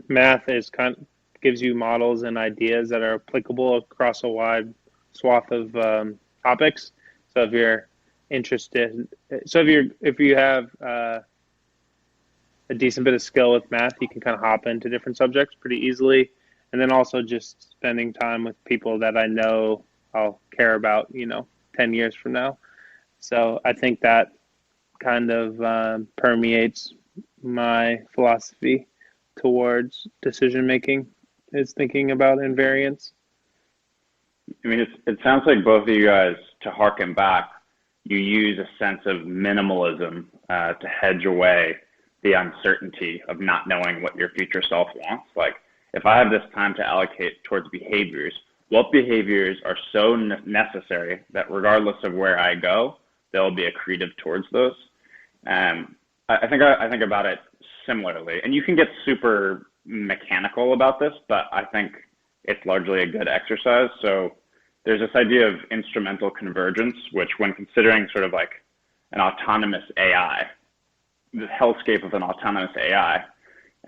math is gives you models and ideas that are applicable across a wide swath of topics. So if you're interested, so if you have a decent bit of skill with math, you can kind of hop into different subjects pretty easily. And then also just spending time with people that I know I'll care about, 10 years from now. So I think that kind of permeates my philosophy towards decision making is thinking about invariance. I mean, it sounds like both of you guys, to harken back, you use a sense of minimalism to hedge away the uncertainty of not knowing what your future self wants. Like, if I have this time to allocate towards behaviors, what behaviors are so necessary that regardless of where I go, they'll be accretive towards those. I think about it similarly, and you can get super mechanical about this, but I think it's largely a good exercise. So there's this idea of instrumental convergence, which when considering sort of like an autonomous AI, the hellscape of an autonomous AI,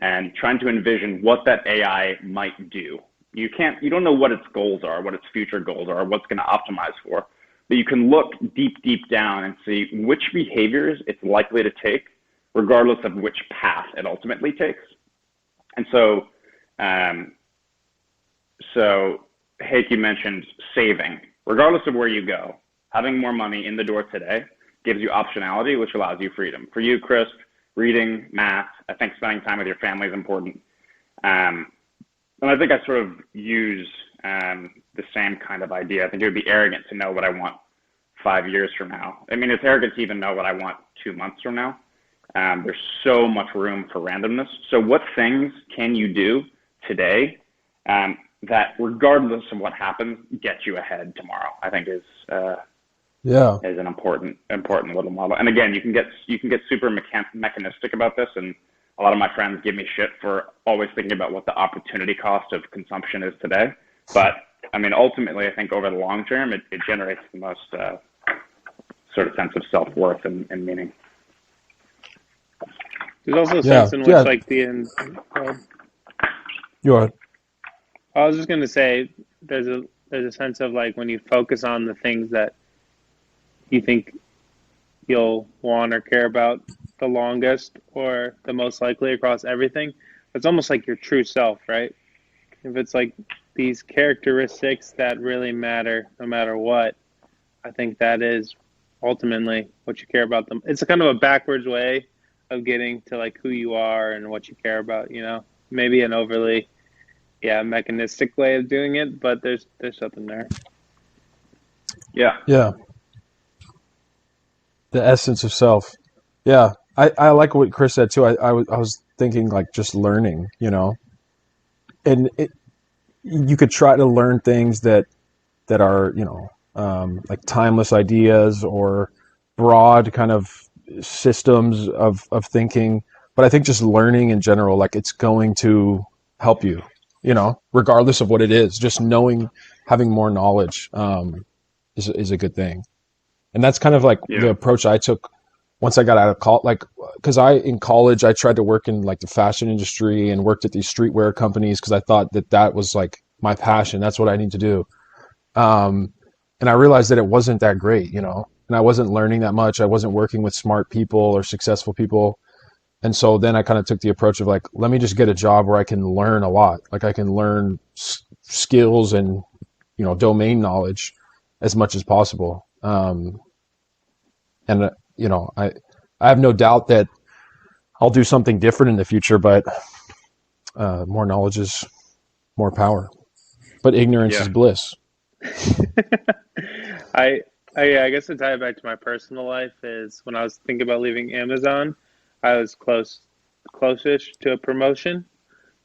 and trying to envision what that AI might do. You don't know what its goals are, what its future goals are, what's going to optimize for, but you can look deep down and see which behaviors it's likely to take, regardless of which path it ultimately takes. And so, Heikki mentioned saving. Regardless of where you go, having more money in the door today gives you optionality, which allows you freedom. For you, Chris, reading, math, I think spending time with your family is important. And I think I sort of use the same kind of idea. I think it would be arrogant to know what I want 5 years from now. I mean, it's arrogant to even know what I want 2 months from now. There's so much room for randomness. So what things can you do today that, regardless of what happens, get you ahead tomorrow? I think is an important little model. And again, you can get super mechanistic about this, and a lot of my friends give me shit for always thinking about what the opportunity cost of consumption is today. But I mean, ultimately, I think over the long term, it generates the most sort of sense of self-worth and meaning. There's also a sense in which, like, You are. I was just going to say, there's a sense of, like, when you focus on the things that you think you'll want or care about the longest or the most likely across everything, it's almost like your true self, right? If it's like these characteristics that really matter no matter what, I think that is ultimately what you care about them. It's a kind of a backwards way of getting to like who you are and what you care about, you know? Maybe an overly mechanistic way of doing it, but there's something there. Yeah. The essence of self. Yeah. I like what Chris said too. I was thinking like just learning, you know, and you could try to learn things that are, you know, like timeless ideas or broad kind of systems of thinking. But I think just learning in general, like it's going to help you, you know, regardless of what it is. Just knowing, having more knowledge is a good thing. And that's kind of like the approach I took once I got out of college. Like, because in college I tried to work in like the fashion industry and worked at these streetwear companies because I thought that was like my passion. That's what I need to do. And I realized that it wasn't that great, you know, and I wasn't learning that much. I wasn't working with smart people or successful people. And so then I kind of took the approach of like, let me just get a job where I can learn a lot. Like I can learn skills and, you know, domain knowledge as much as possible. And, you know, I have no doubt that I'll do something different in the future, but more knowledge is more power. But ignorance is bliss. I guess to tie it back to my personal life is when I was thinking about leaving Amazon, I was close-ish to a promotion.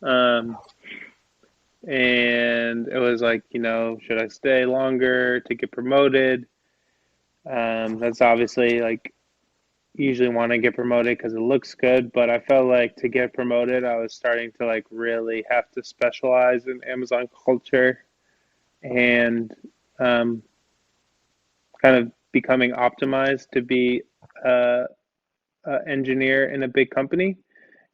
And it was like, you know, should I stay longer to get promoted? That's obviously like, usually want to get promoted because it looks good, but I felt like to get promoted, I was starting to like really have to specialize in Amazon culture and kind of becoming optimized to be a engineer in a big company.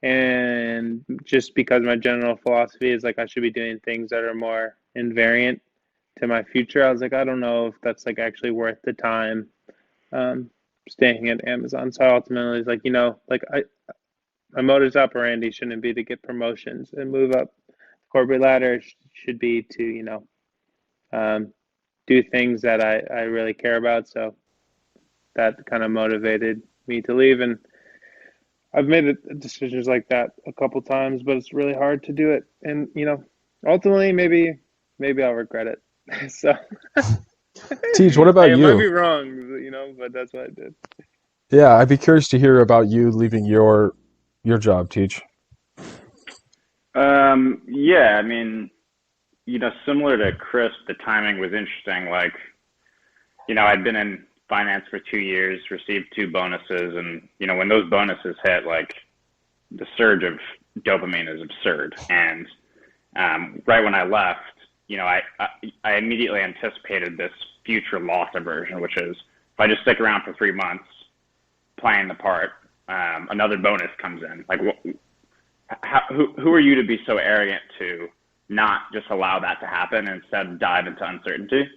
And just because my general philosophy is like I should be doing things that are more invariant to my future, I was like, I don't know if that's like actually worth the time staying at Amazon. So I ultimately was like, you know, like my modus operandi shouldn't be to get promotions and move up the corporate ladder. Should be to, you know, do things that I really care about. So that kind of motivated me to leave. And I've made decisions like that a couple times, but it's really hard to do it. And, you know, ultimately, maybe I'll regret it. So Teach, what about Hey, it might you? be wrong, but that's what I did. Yeah, I'd be curious to hear about you leaving your job, Teach. Yeah, I mean, similar to Chris, the timing was interesting. Like, I'd been in finance for 2 years, received two bonuses, and when those bonuses hit, like the surge of dopamine is absurd. And right when I left, I immediately anticipated this future loss aversion, which is if I just stick around for 3 months playing the part, another bonus comes in. Like, who are you to be so arrogant to not just allow that to happen and instead dive into uncertainty?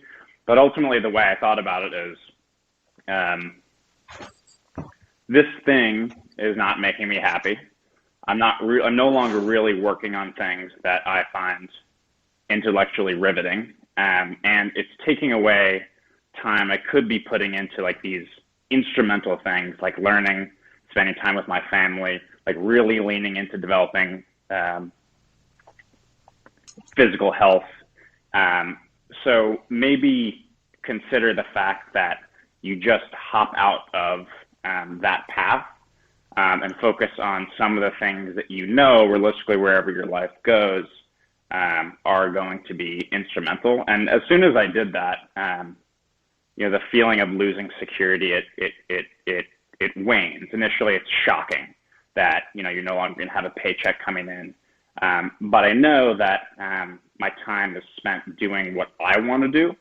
But ultimately, the way I thought about it is, this thing is not making me happy. I'm no longer really working on things that I find intellectually riveting, and it's taking away time I could be putting into like these instrumental things like learning, spending time with my family, like really leaning into developing physical health. So maybe consider the fact that you just hop out of that path, and focus on some of the things that realistically, wherever your life goes, are going to be instrumental. And as soon as I did that, the feeling of losing security, it wanes. Initially, it's shocking that you're no longer going to have a paycheck coming in. But I know that my time is spent doing what I want to do,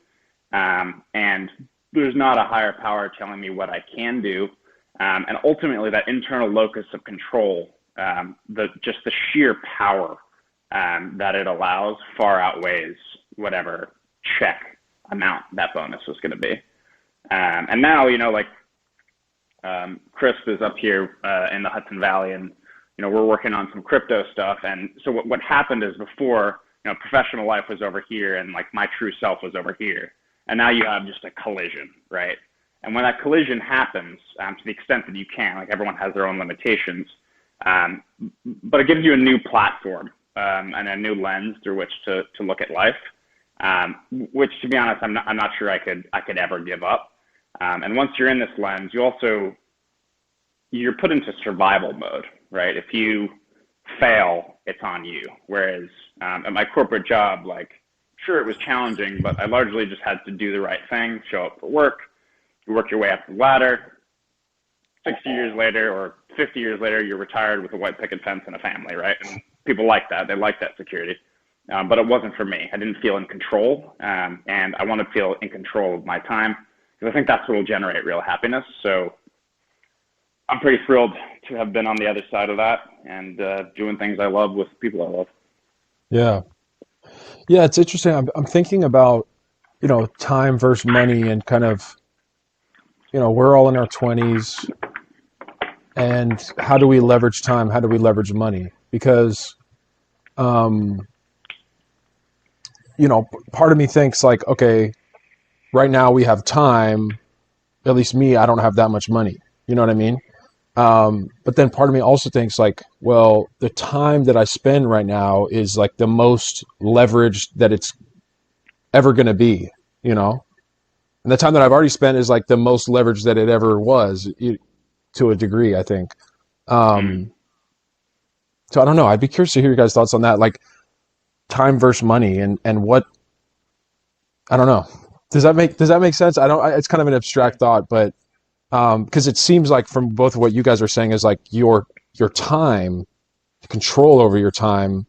and there's not a higher power telling me what I can do. And ultimately, that internal locus of control, just the sheer power that it allows, far outweighs whatever check amount that bonus was going to be. And now, Chris is up here in the Hudson Valley, and we're working on some crypto stuff. And so what happened is, before, professional life was over here, and like my true self was over here, and now you have just a collision, right? And when that collision happens, to the extent that you can, like, everyone has their own limitations, but it gives you a new platform and a new lens through which to look at life, which, to be honest, I'm not sure I could ever give up. And once you're in this lens, you're put into survival mode, right? If you fail, it's on you. Whereas at my corporate job, like, sure, it was challenging, but I largely just had to do the right thing, show up for work. You work your way up the ladder. 60 years later or 50 years later, you're retired with a white picket fence and a family, right? And people like that. They like that security. But it wasn't for me. I didn't feel in control, and I want to feel in control of my time, because I think that's what will generate real happiness. So I'm pretty thrilled to have been on the other side of that and doing things I love with people I love. Yeah. Yeah, it's interesting. I'm thinking about, time versus money, and kind of, we're all in our 20s, and how do we leverage time? How do we leverage money? Because, um, part of me thinks like, okay, right now we have time. At least me, I don't have that much money. You know what I mean? But then part of me also thinks like, well, the time that I spend right now is like the most leveraged that it's ever going to be, you know? And the time that I've already spent is like the most leverage that it ever was, to a degree, I think. Mm. Um, so I don't know. I'd be curious to hear your guys' thoughts on that, like time versus money, and what, I don't know. Does that make sense? It's kind of an abstract thought, but because it seems like from both of what you guys are saying is like your time, control over your time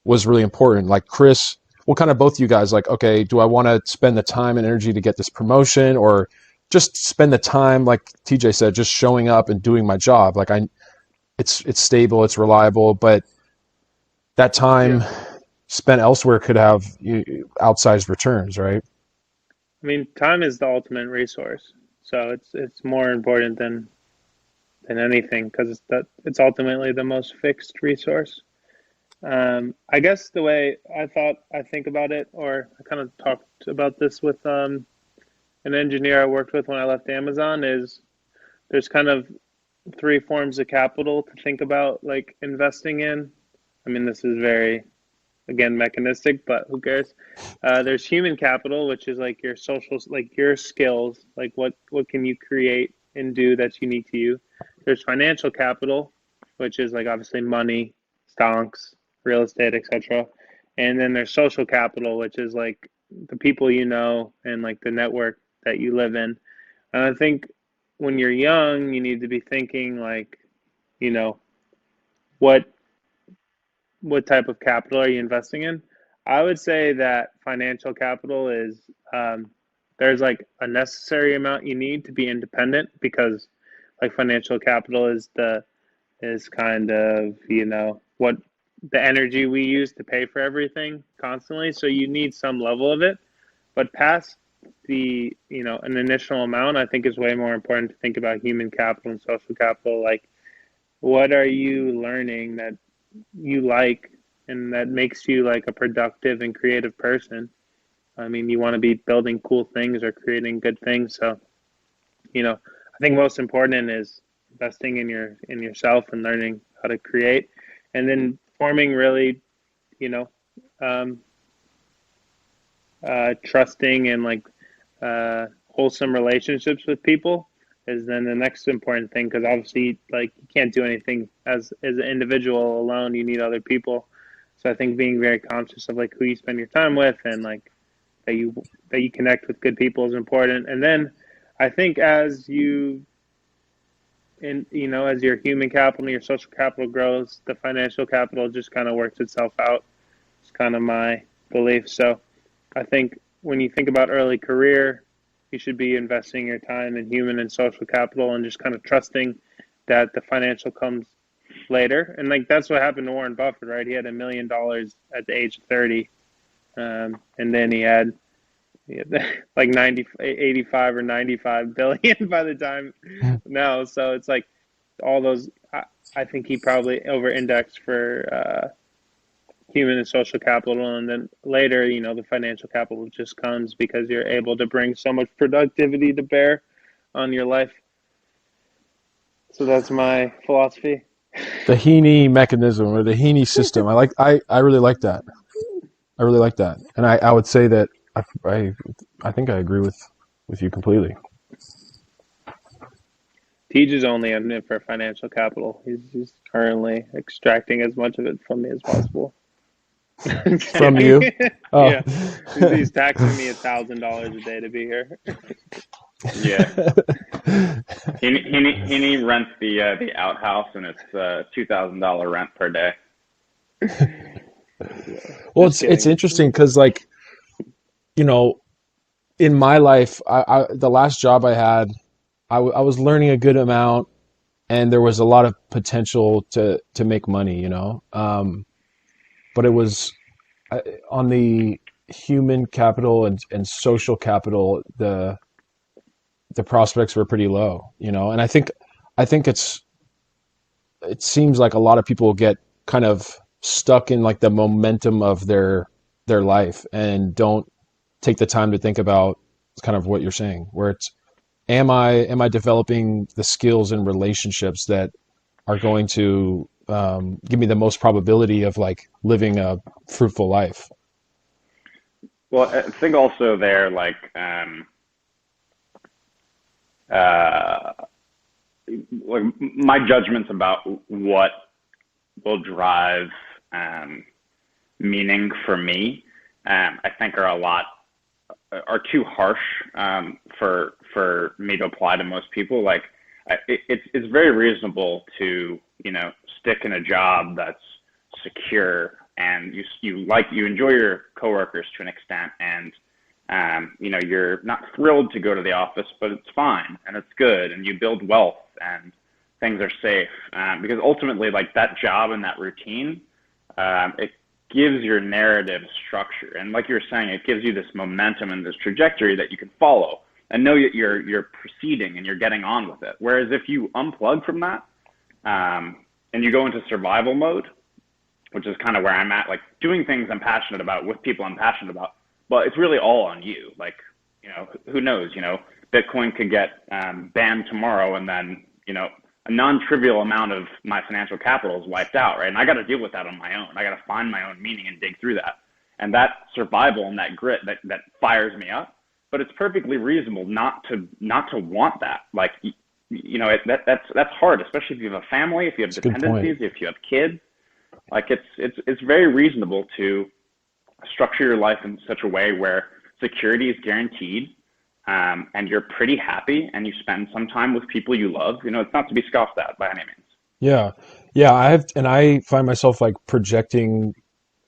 was really important. Like Chris, well, kind of both you guys, like, okay, do I want to spend the time and energy to get this promotion, or just spend the time, like TJ said, just showing up and doing my job? Like, it's stable, it's reliable, but that time Yeah. spent elsewhere could have outsized returns, right? I mean, time is the ultimate resource, so it's more important than anything, because it's ultimately the most fixed resource. I guess the way I think about it, or I kind of talked about this with an engineer I worked with when I left Amazon, is there's kind of three forms of capital to think about, like, investing in. I mean, this is very again, mechanistic, but who cares? There's human capital, which is like your social, like your skills, like what can you create and do that's unique to you. There's financial capital, which is like obviously money, stocks, real estate, etc. And then there's social capital, which is like the people you know and like the network that you live in. And I think when you're young, you need to be thinking like, you know, what type of capital are you investing in? I would say that financial capital is there's like a necessary amount you need to be independent, because like financial capital is kind of, what the energy we use to pay for everything constantly. So you need some level of it, but past the, an initial amount, I think is way more important to think about human capital and social capital. Like, what are you learning that you like and that makes you like a productive and creative person? I mean, you want to be building cool things or creating good things. So, I think most important is investing in yourself and learning how to create, and then forming really, you know, um, trusting and like wholesome relationships with people is then the next important thing, because obviously like you can't do anything as an individual alone. You need other people. So I think being very conscious of like who you spend your time with, and like that you connect with good people is important. And then I think as as your human capital and your social capital grows, the financial capital just kind of works itself out. It's kind of my belief. So I think when you think about early career, you should be investing your time in human and social capital and just kind of trusting that the financial comes later. And like that's what happened to Warren Buffett, right? He had $1 million at the age of 30. And then he had like 90, 85 or 95 billion by the time now. So it's like all those, I think he probably over indexed for human and social capital, and then later the financial capital just comes because you're able to bring so much productivity to bear on your life. So that's my philosophy. The Heaney mechanism or the Heaney system. I really like that. I really like that, and I would say that I think I agree with you completely. Tej is only in it for financial capital. He's currently extracting as much of it from me as possible. From you? Oh. Yeah, he's taxing me $1,000 a day to be here. Yeah. He rents the outhouse, and it's $2,000 rent per day. Well, it's interesting because like, in my life, the last job I had, I was learning a good amount, and there was a lot of potential to make money, but it was on the human capital and social capital, the prospects were pretty low, and I think it seems like a lot of people get kind of stuck in like the momentum of their life and don't take the time to think about kind of what you're saying, where it's am I developing the skills and relationships that are going to give me the most probability of like living a fruitful life. Well, I think also there, like, my judgments about what will drive meaning for me, I think are too harsh for me to apply to most people. Like, it's very reasonable to stick in a job that's secure, and you enjoy your coworkers to an extent, and you're not thrilled to go to the office, but it's fine and it's good, and you build wealth and things are safe, because ultimately, like, that job and that routine, it gives your narrative structure, and like you were saying, it gives you this momentum and this trajectory that you can follow and know that you're proceeding and you're getting on with it. Whereas if you unplug from that, and you go into survival mode, which is kind of where I'm at, like doing things I'm passionate about with people I'm passionate about, but it's really all on you. Like, who knows, Bitcoin could get banned tomorrow, and then, a non-trivial amount of my financial capital is wiped out, right? And I got to deal with that on my own. I got to find my own meaning and dig through that. And that survival and that grit that fires me up. But it's perfectly reasonable not to want that. Like, that's hard, especially if you have a family, if you have dependencies, if you have kids. Like, it's very reasonable to structure your life in such a way where security is guaranteed, and you're pretty happy, and you spend some time with people you love. It's not to be scoffed at by any means. Yeah. I find myself like projecting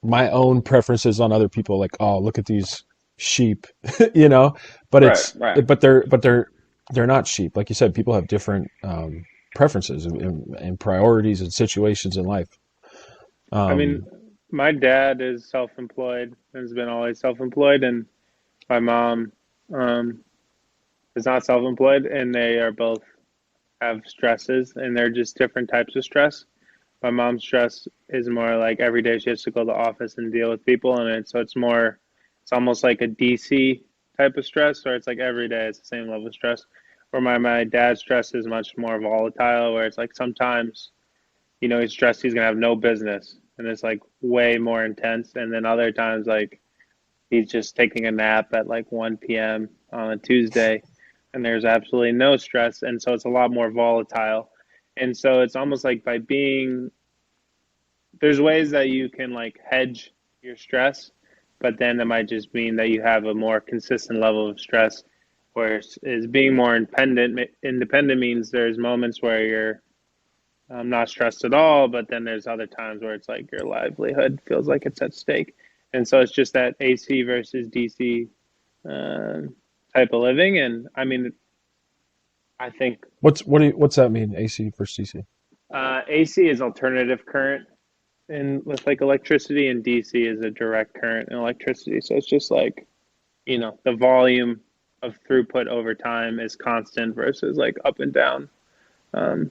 my own preferences on other people. Like, oh, look at these sheep, but Right. they're not sheep. Like you said, people have different preferences and priorities and situations in life. I mean, Um, my dad is self-employed and has been always self-employed, and my mom um, is not self-employed, and they are both have stresses, and they're just different types of stress. My mom's stress is more like every day she has to go to the office and deal with people, and it's almost like a DC type of stress, or it's like every day it's the same level of stress. Where my dad's stress is much more volatile, where it's like sometimes, he's stressed he's gonna have no business, and it's like way more intense, and then other times like he's just taking a nap at like 1 p.m. on a Tuesday, and there's absolutely no stress, and so it's a lot more volatile. And so it's almost like there's ways that you can like hedge your stress, but then it might just mean that you have a more consistent level of stress. Whereas is being more independent means there's moments where you're not stressed at all, but then there's other times where it's like your livelihood feels like it's at stake. And so it's just that AC versus DC uh, type of living. And I mean, I think what's that mean? AC versus DC? AC is alternative current in with like electricity, and DC is a direct current in electricity. So it's just like, the volume of throughput over time is constant versus like up and down, um,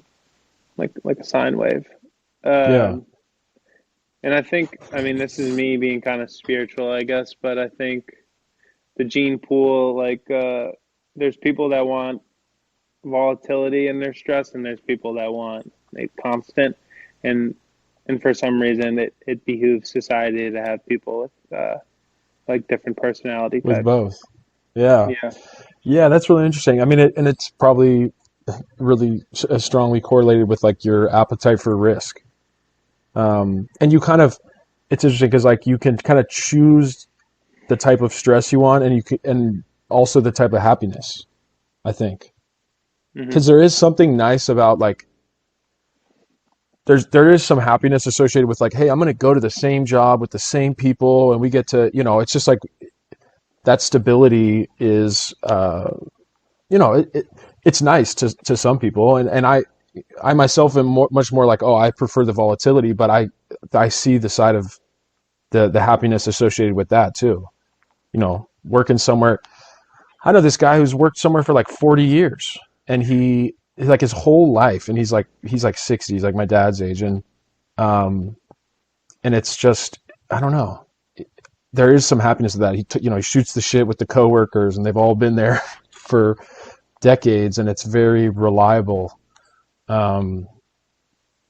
like a sine wave. Yeah. Um, and I mean, this is me being kind of spiritual, I guess, but I think the gene pool, like, there's people that want volatility in their stress, and there's people that want like constant. And for some reason, it behooves society to have people with like different personality With types. both. Yeah. Yeah. Yeah, that's really interesting. I mean, and it's probably really strongly correlated with like your appetite for risk. And it's interesting because like you can kind of choose the type of stress you want, and also the type of happiness, I think. Hmm. Because there is something nice about like, there is some happiness associated with like, hey, I'm going to go to the same job with the same people, and we get to, it's just like that stability is, it's nice to some people, and I myself am much more like, oh, I prefer the volatility, but I see the side of the happiness associated with that too. Working somewhere. I know this guy who's worked somewhere for like 40 years, and he's like his whole life, and he's like 60, he's like my dad's age, um, and it's just, I don't know. There is some happiness to that. He shoots the shit with the coworkers, and they've all been there for decades, and it's very reliable. Um,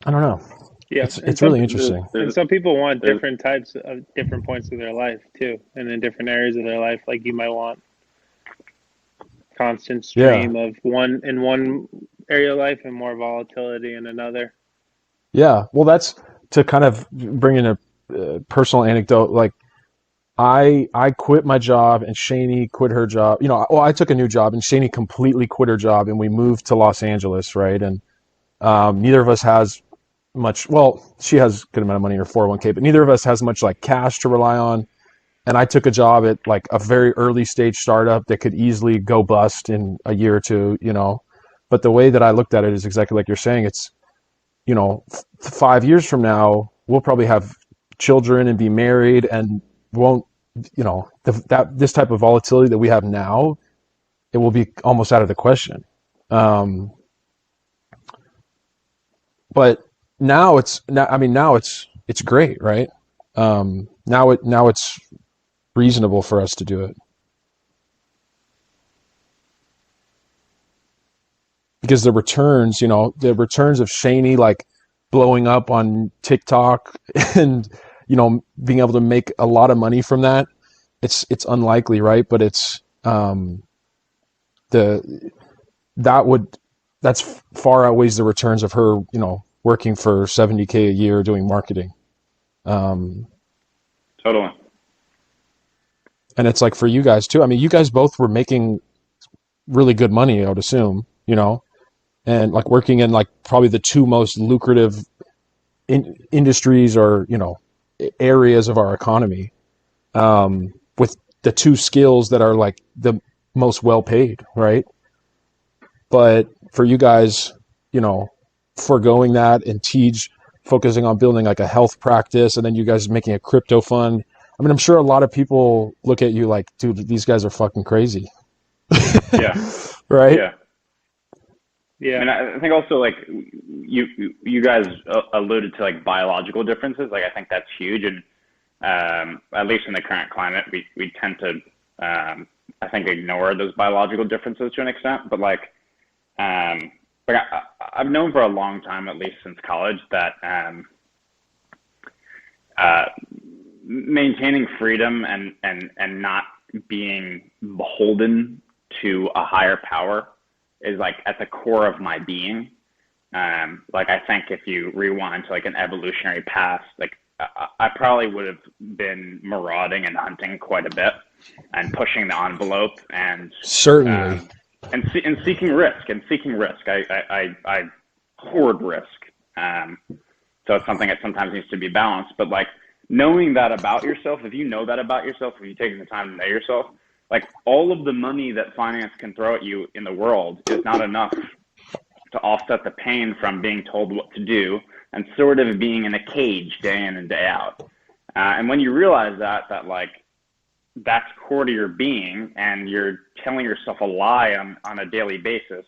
I don't know. Yeah. It's really interesting. And some people want There's different types of different points of their life too, and in different areas of their life. Like you might want constant Yeah. stream of one area of life and more volatility in another. Yeah. Well, that's to kind of bring in a personal anecdote. Like I quit my job, and Shani quit her job. Well, I took a new job, and Shani completely quit her job, and we moved to Los Angeles, right? And neither of us has much. Well, she has a good amount of money in her 401k, but neither of us has much like cash to rely on. And I took a job at like a very early stage startup that could easily go bust in a year or two. But the way that I looked at it is exactly like you're saying. It's, 5 years from now, we'll probably have children and be married, and won't, that this type of volatility that we have now, it will be almost out of the question. Um, but now it's great, right? Now it's reasonable for us to do it. because the returns, the returns of Shaney like blowing up on TikTok and being able to make a lot of money from that, it's unlikely, right? But it's the that's far outweighs the returns of her, working for $70K a year doing marketing. Totally. And it's like for you guys too. I mean, you guys both were making really good money, I would assume, and like working in like probably the two most lucrative industries or, areas of our economy, with the two skills that are like the most well paid, right? But for you guys, foregoing that and focusing on building like a health practice, and then you guys making a crypto fund. I mean, I'm sure a lot of people look at you like, dude, these guys are fucking crazy. Yeah. Right? Yeah. Yeah. I mean, I think also like you guys alluded to like biological differences. Like I think that's huge, and at least in the current climate, we tend to I think ignore those biological differences to an extent. But like I've known for a long time, at least since college, that maintaining freedom and not being beholden to a higher power is like at the core of my being. Like I think if you rewind to like an evolutionary past, like I probably would have been marauding and hunting quite a bit and pushing the envelope and certainly and seeking risk. I hoard risk. So it's something that sometimes needs to be balanced. But like knowing that about yourself, if you know that about yourself, if you're taking the time to know yourself, like all of the money that finance can throw at you in the world is not enough to offset the pain from being told what to do and sort of being in a cage day in and day out. And when you realize that like that's core to your being and you're telling yourself a lie on a daily basis,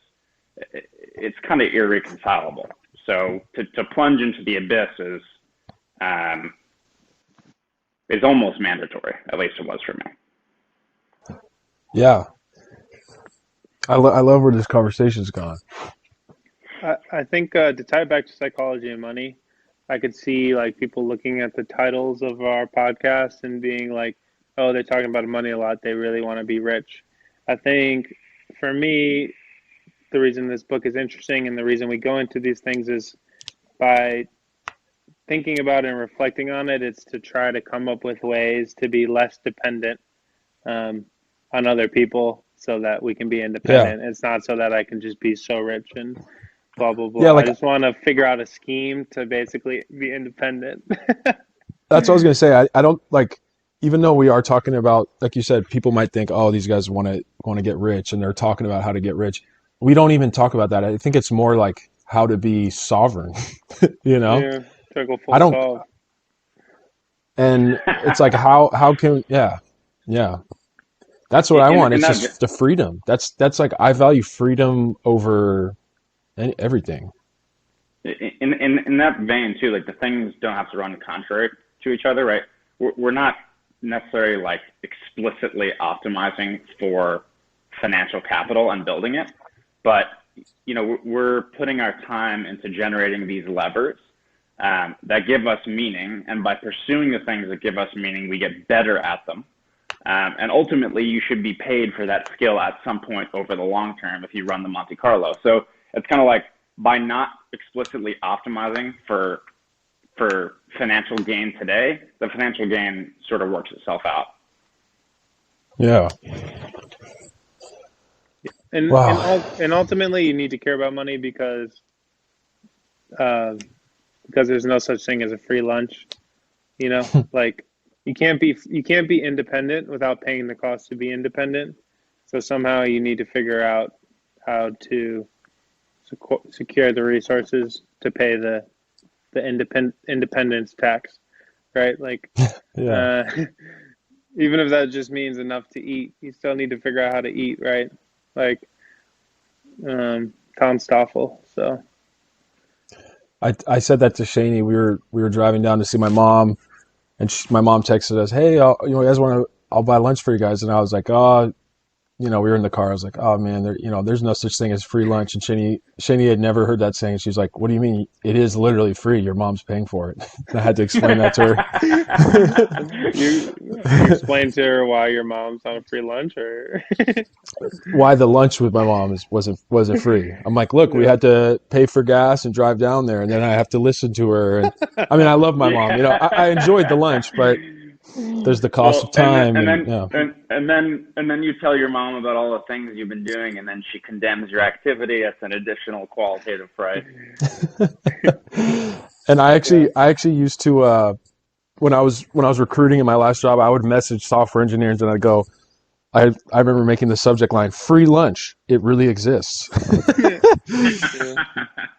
it's kind of irreconcilable. So to plunge into the abyss is almost mandatory. At least it was for me. Yeah. I love where this conversation's gone. I think to tie it back to psychology and money, I could see like people looking at the titles of our podcast and being like, oh, they're talking about money a lot. They really want to be rich. I think for me, the reason this book is interesting and the reason we go into these things is by thinking about it and reflecting on it, it's to try to come up with ways to be less dependent on other people so that we can be independent. Yeah. It's not so that I can just be so rich and blah, blah, blah. Yeah, like, I just want to figure out a scheme to basically be independent. That's what I was going to say. I don't like, even though we are talking about, like you said, people might think, oh, these guys want to get rich and they're talking about how to get rich. We don't even talk about that. I think it's more like how to be sovereign, Yeah, total full solve. And it's like, how can, yeah. That's what I want. It's just the freedom. That's like, I value freedom over everything. In that vein too, like the things don't have to run contrary to each other, right? We're not necessarily like explicitly optimizing for financial capital and building it, but we're putting our time into generating these levers that give us meaning, and by pursuing the things that give us meaning, we get better at them. And ultimately, you should be paid for that skill at some point over the long term if you run the Monte Carlo. So it's kind of like by not explicitly optimizing for financial gain today, the financial gain sort of works itself out. Yeah. And ultimately, you need to care about money because there's no such thing as a free lunch. Like you can't be independent without paying the cost to be independent. So somehow you need to figure out how to secure the resources to pay the independence tax, right? Like, yeah. Even if that just means enough to eat, you still need to figure out how to eat, right? Like Tom Stoffel. So I said that to Shaney. We were driving down to see my mom, and my mom texted us, "Hey, you guys want to? I'll buy lunch for you guys." And I was like, "Oh, we were in the car. I was like, oh man, there's no such thing as free lunch. And Shani had never heard that saying. She's like, what do you mean? It is literally free. Your mom's paying for it. And I had to explain that to her. You explained to her why your mom's on a free lunch, or Why the lunch with my mom wasn't free. I'm like, look, we had to pay for gas and drive down there, and then I have to listen to her. And I mean, I love my mom. I enjoyed the lunch, but there's the cost of time, and then you tell your mom about all the things you've been doing, and then she condemns your activity. That's an additional qualitative price. And I actually used to when I was recruiting in my last job, I would message software engineers and I'd go, I remember making the subject line, free lunch. It really exists.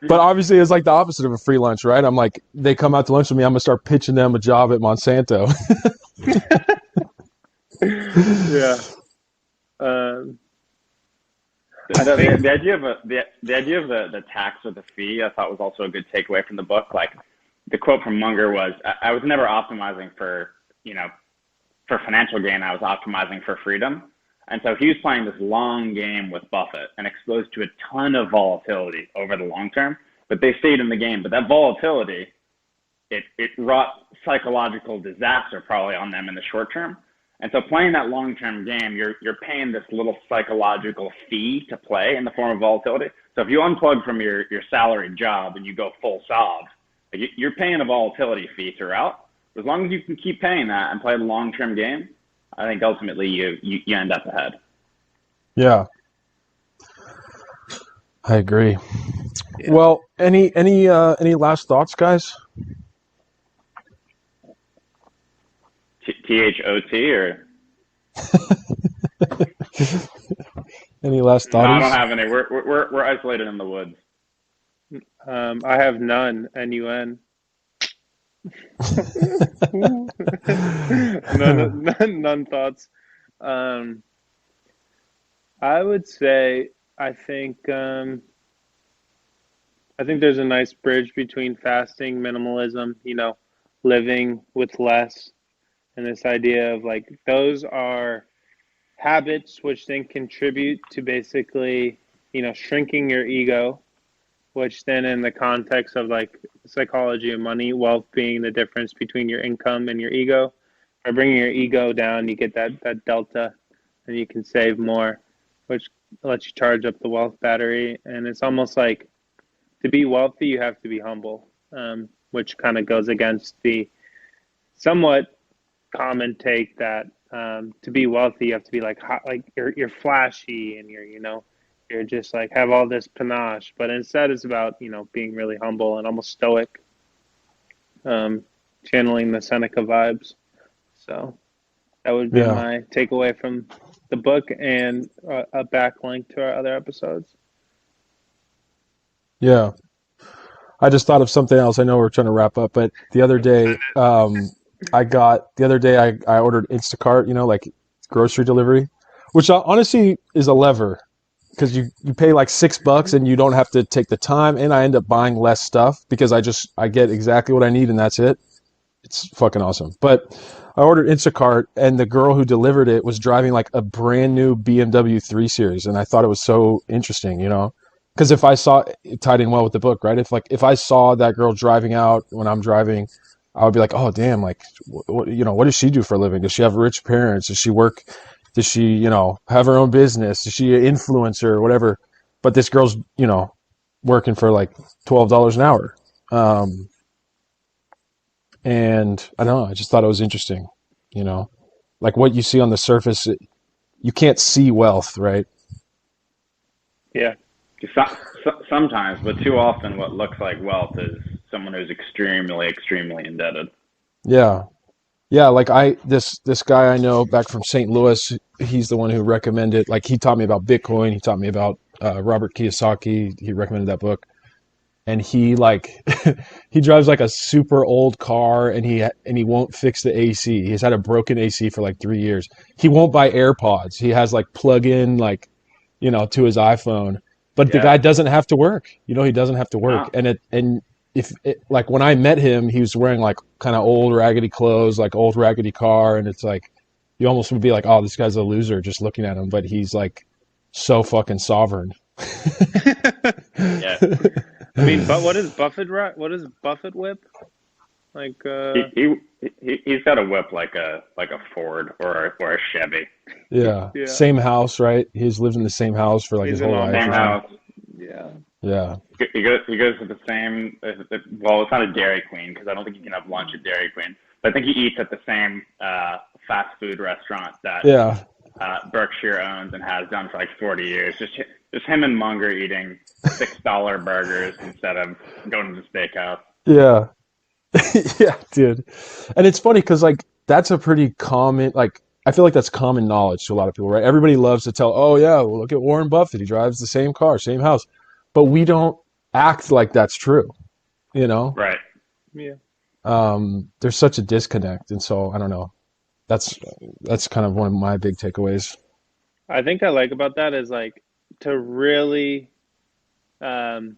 But obviously it's like the opposite of a free lunch, right? I'm like, they come out to lunch with me, I'm gonna start pitching them a job at Monsanto. Yeah. The idea of the tax with the fee, I thought was also a good takeaway from the book. Like the quote from Munger was, I was never optimizing for financial gain. I was optimizing for freedom. And so he was playing this long game with Buffett and exposed to a ton of volatility over the long term, but they stayed in the game. But that volatility, it wrought psychological disaster probably on them in the short term. And so playing that long-term game, you're paying this little psychological fee to play in the form of volatility. So if you unplug from your salaried job and you go full sob, you're paying a volatility fee throughout. As long as you can keep paying that and play the long-term game, I think ultimately you end up ahead. Yeah, I agree. Yeah. Well, any last thoughts, guys? THOT or? Any last thoughts? No, I don't have any. We're isolated in the woods. I have none. NUN. none thoughts. I would say I think there's a nice bridge between fasting, minimalism, living with less, and this idea of like those are habits which then contribute to basically shrinking your ego, which then in the context of like psychology of money, wealth being the difference between your income and your ego. By bringing your ego down, you get that delta and you can save more, which lets you charge up the wealth battery. And it's almost like to be wealthy, you have to be humble, which kind of goes against the somewhat common take that to be wealthy, you have to be like hot, like you're flashy and you're just like have all this panache, but instead it's about being really humble and almost stoic, channeling the Seneca vibes. So that would be my takeaway from the book and a backlink to our other episodes. Yeah, I just thought of something else. I know we're trying to wrap up, but the other day I ordered Instacart, like grocery delivery, which honestly is a lever. Because you pay like $6 and you don't have to take the time, and I end up buying less stuff because I get exactly what I need and that's it. It's fucking awesome. But I ordered Instacart and the girl who delivered it was driving like a brand new BMW 3 Series, and I thought it was so interesting, because if I saw it tied in well with the book, right? If I saw that girl driving out when I'm driving, I would be like, oh damn, like what does she do for a living? Does she have rich parents? Does she work? Does she, have her own business? Is she an influencer or whatever? But this girl's, working for like $12 an hour. And I don't know, I just thought it was interesting, like what you see on the surface, you can't see wealth, right? Yeah. Sometimes, but too often what looks like wealth is someone who's extremely, extremely indebted. Yeah. Yeah, like this guy I know back from St. Louis, he's the one who recommended, like he taught me about Bitcoin, he taught me about Robert Kiyosaki, he recommended that book. And he he drives like a super old car and he won't fix the AC. He's had a broken AC for like 3 years. He won't buy AirPods. He has like plug-in to his iPhone. But the guy doesn't have to work. He doesn't have to work. Wow. And if like when I met him, he was wearing like kind of old raggedy clothes, like old raggedy car, and it's like You almost would be like, oh, this guy's a loser just looking at him, but he's like so fucking sovereign. Yeah. I mean, but what does Buffett whip? Like, He's got a whip like a Ford or a Chevy. Yeah. yeah, Same house, right? He's lived in the same house for like his he's an whole life Same or something. almanac. house. Yeah, Yeah. He goes to the same. Well, it's not a Dairy Queen because I don't think you can have lunch at Dairy Queen. But I think he eats at the same fast food restaurant that Yeah. Berkshire owns and has done for like 40 years. Just him and Munger eating $6 burgers instead of going to the steakhouse. Yeah. Yeah, dude. And it's funny because like that's a pretty common like I feel like that's common knowledge to a lot of people, right? Everybody loves to tell, oh yeah, well look at Warren Buffett. He drives the same car, same house. But we don't act like that's true, you know? Right. yeah. There's such a disconnect. And so I don't know. That's kind of one of my big takeaways. I think I like about that is like to really um,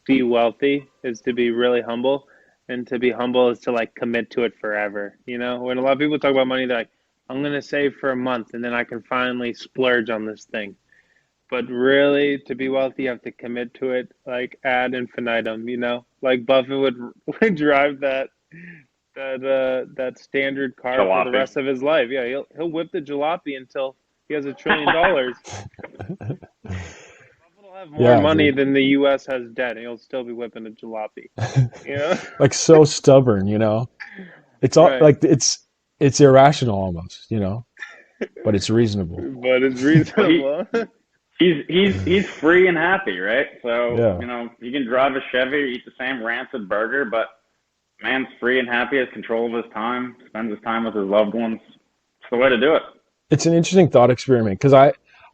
be wealthy is to be really humble, and to be humble is to like commit to it forever. You know, when a lot of people talk about money, they're like, "I'm gonna save for a month, and then I can finally splurge on this thing." But really, to be wealthy, you have to commit to it like ad infinitum. You know, like Buffett would drive that standard car for the Jalopy. rest of his life. Yeah, he'll whip the jalopy until he has $1 trillion. Buffett will have more Yeah, money dude. than the U.S. has debt, and he'll still be whipping a jalopy. You know, Like so stubborn, you know? It's all right? like it's irrational almost, you know? But it's reasonable. But it's Well, reasonable. he's free and happy, right? So Yeah. he can drive a Chevy, or eat the same rancid burger, but man's free and happy, has control of his time, spends his time with his loved ones. It's the way to do it. It's an interesting thought experiment because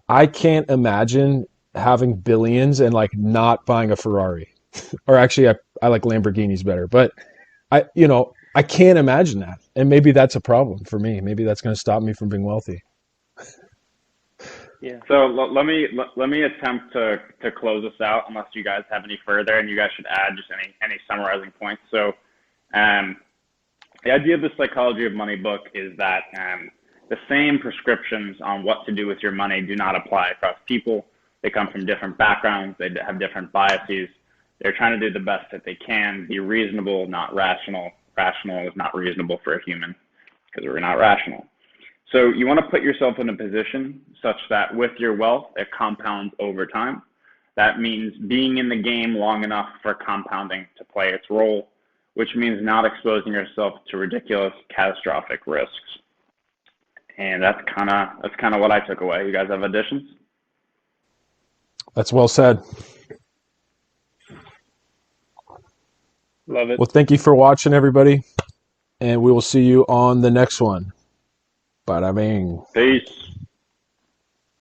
I can't imagine having billions and like not buying a Ferrari. Or actually I like Lamborghinis better, but I can't imagine that. And maybe that's a problem for me. Maybe that's going to stop me from being wealthy. Yeah. So let me attempt to close this out, unless you guys have any further, and you guys should add just any summarizing points. So, the idea of the Psychology of Money book is that the same prescriptions on what to do with your money do not apply across people. They come from different backgrounds. They have different biases. They're trying to do the best that they can, be reasonable, not rational. Rational is not reasonable for a human because we're not rational. So you want to put yourself in a position such that with your wealth, it compounds over time. That means being in the game long enough for compounding to play its role, which means not exposing yourself to ridiculous, catastrophic risks. And that's kind of what I took away. You guys have additions? That's well said. Love it. Well, thank you for watching, everybody, and we will see you on the next one. Bada bing. Peace.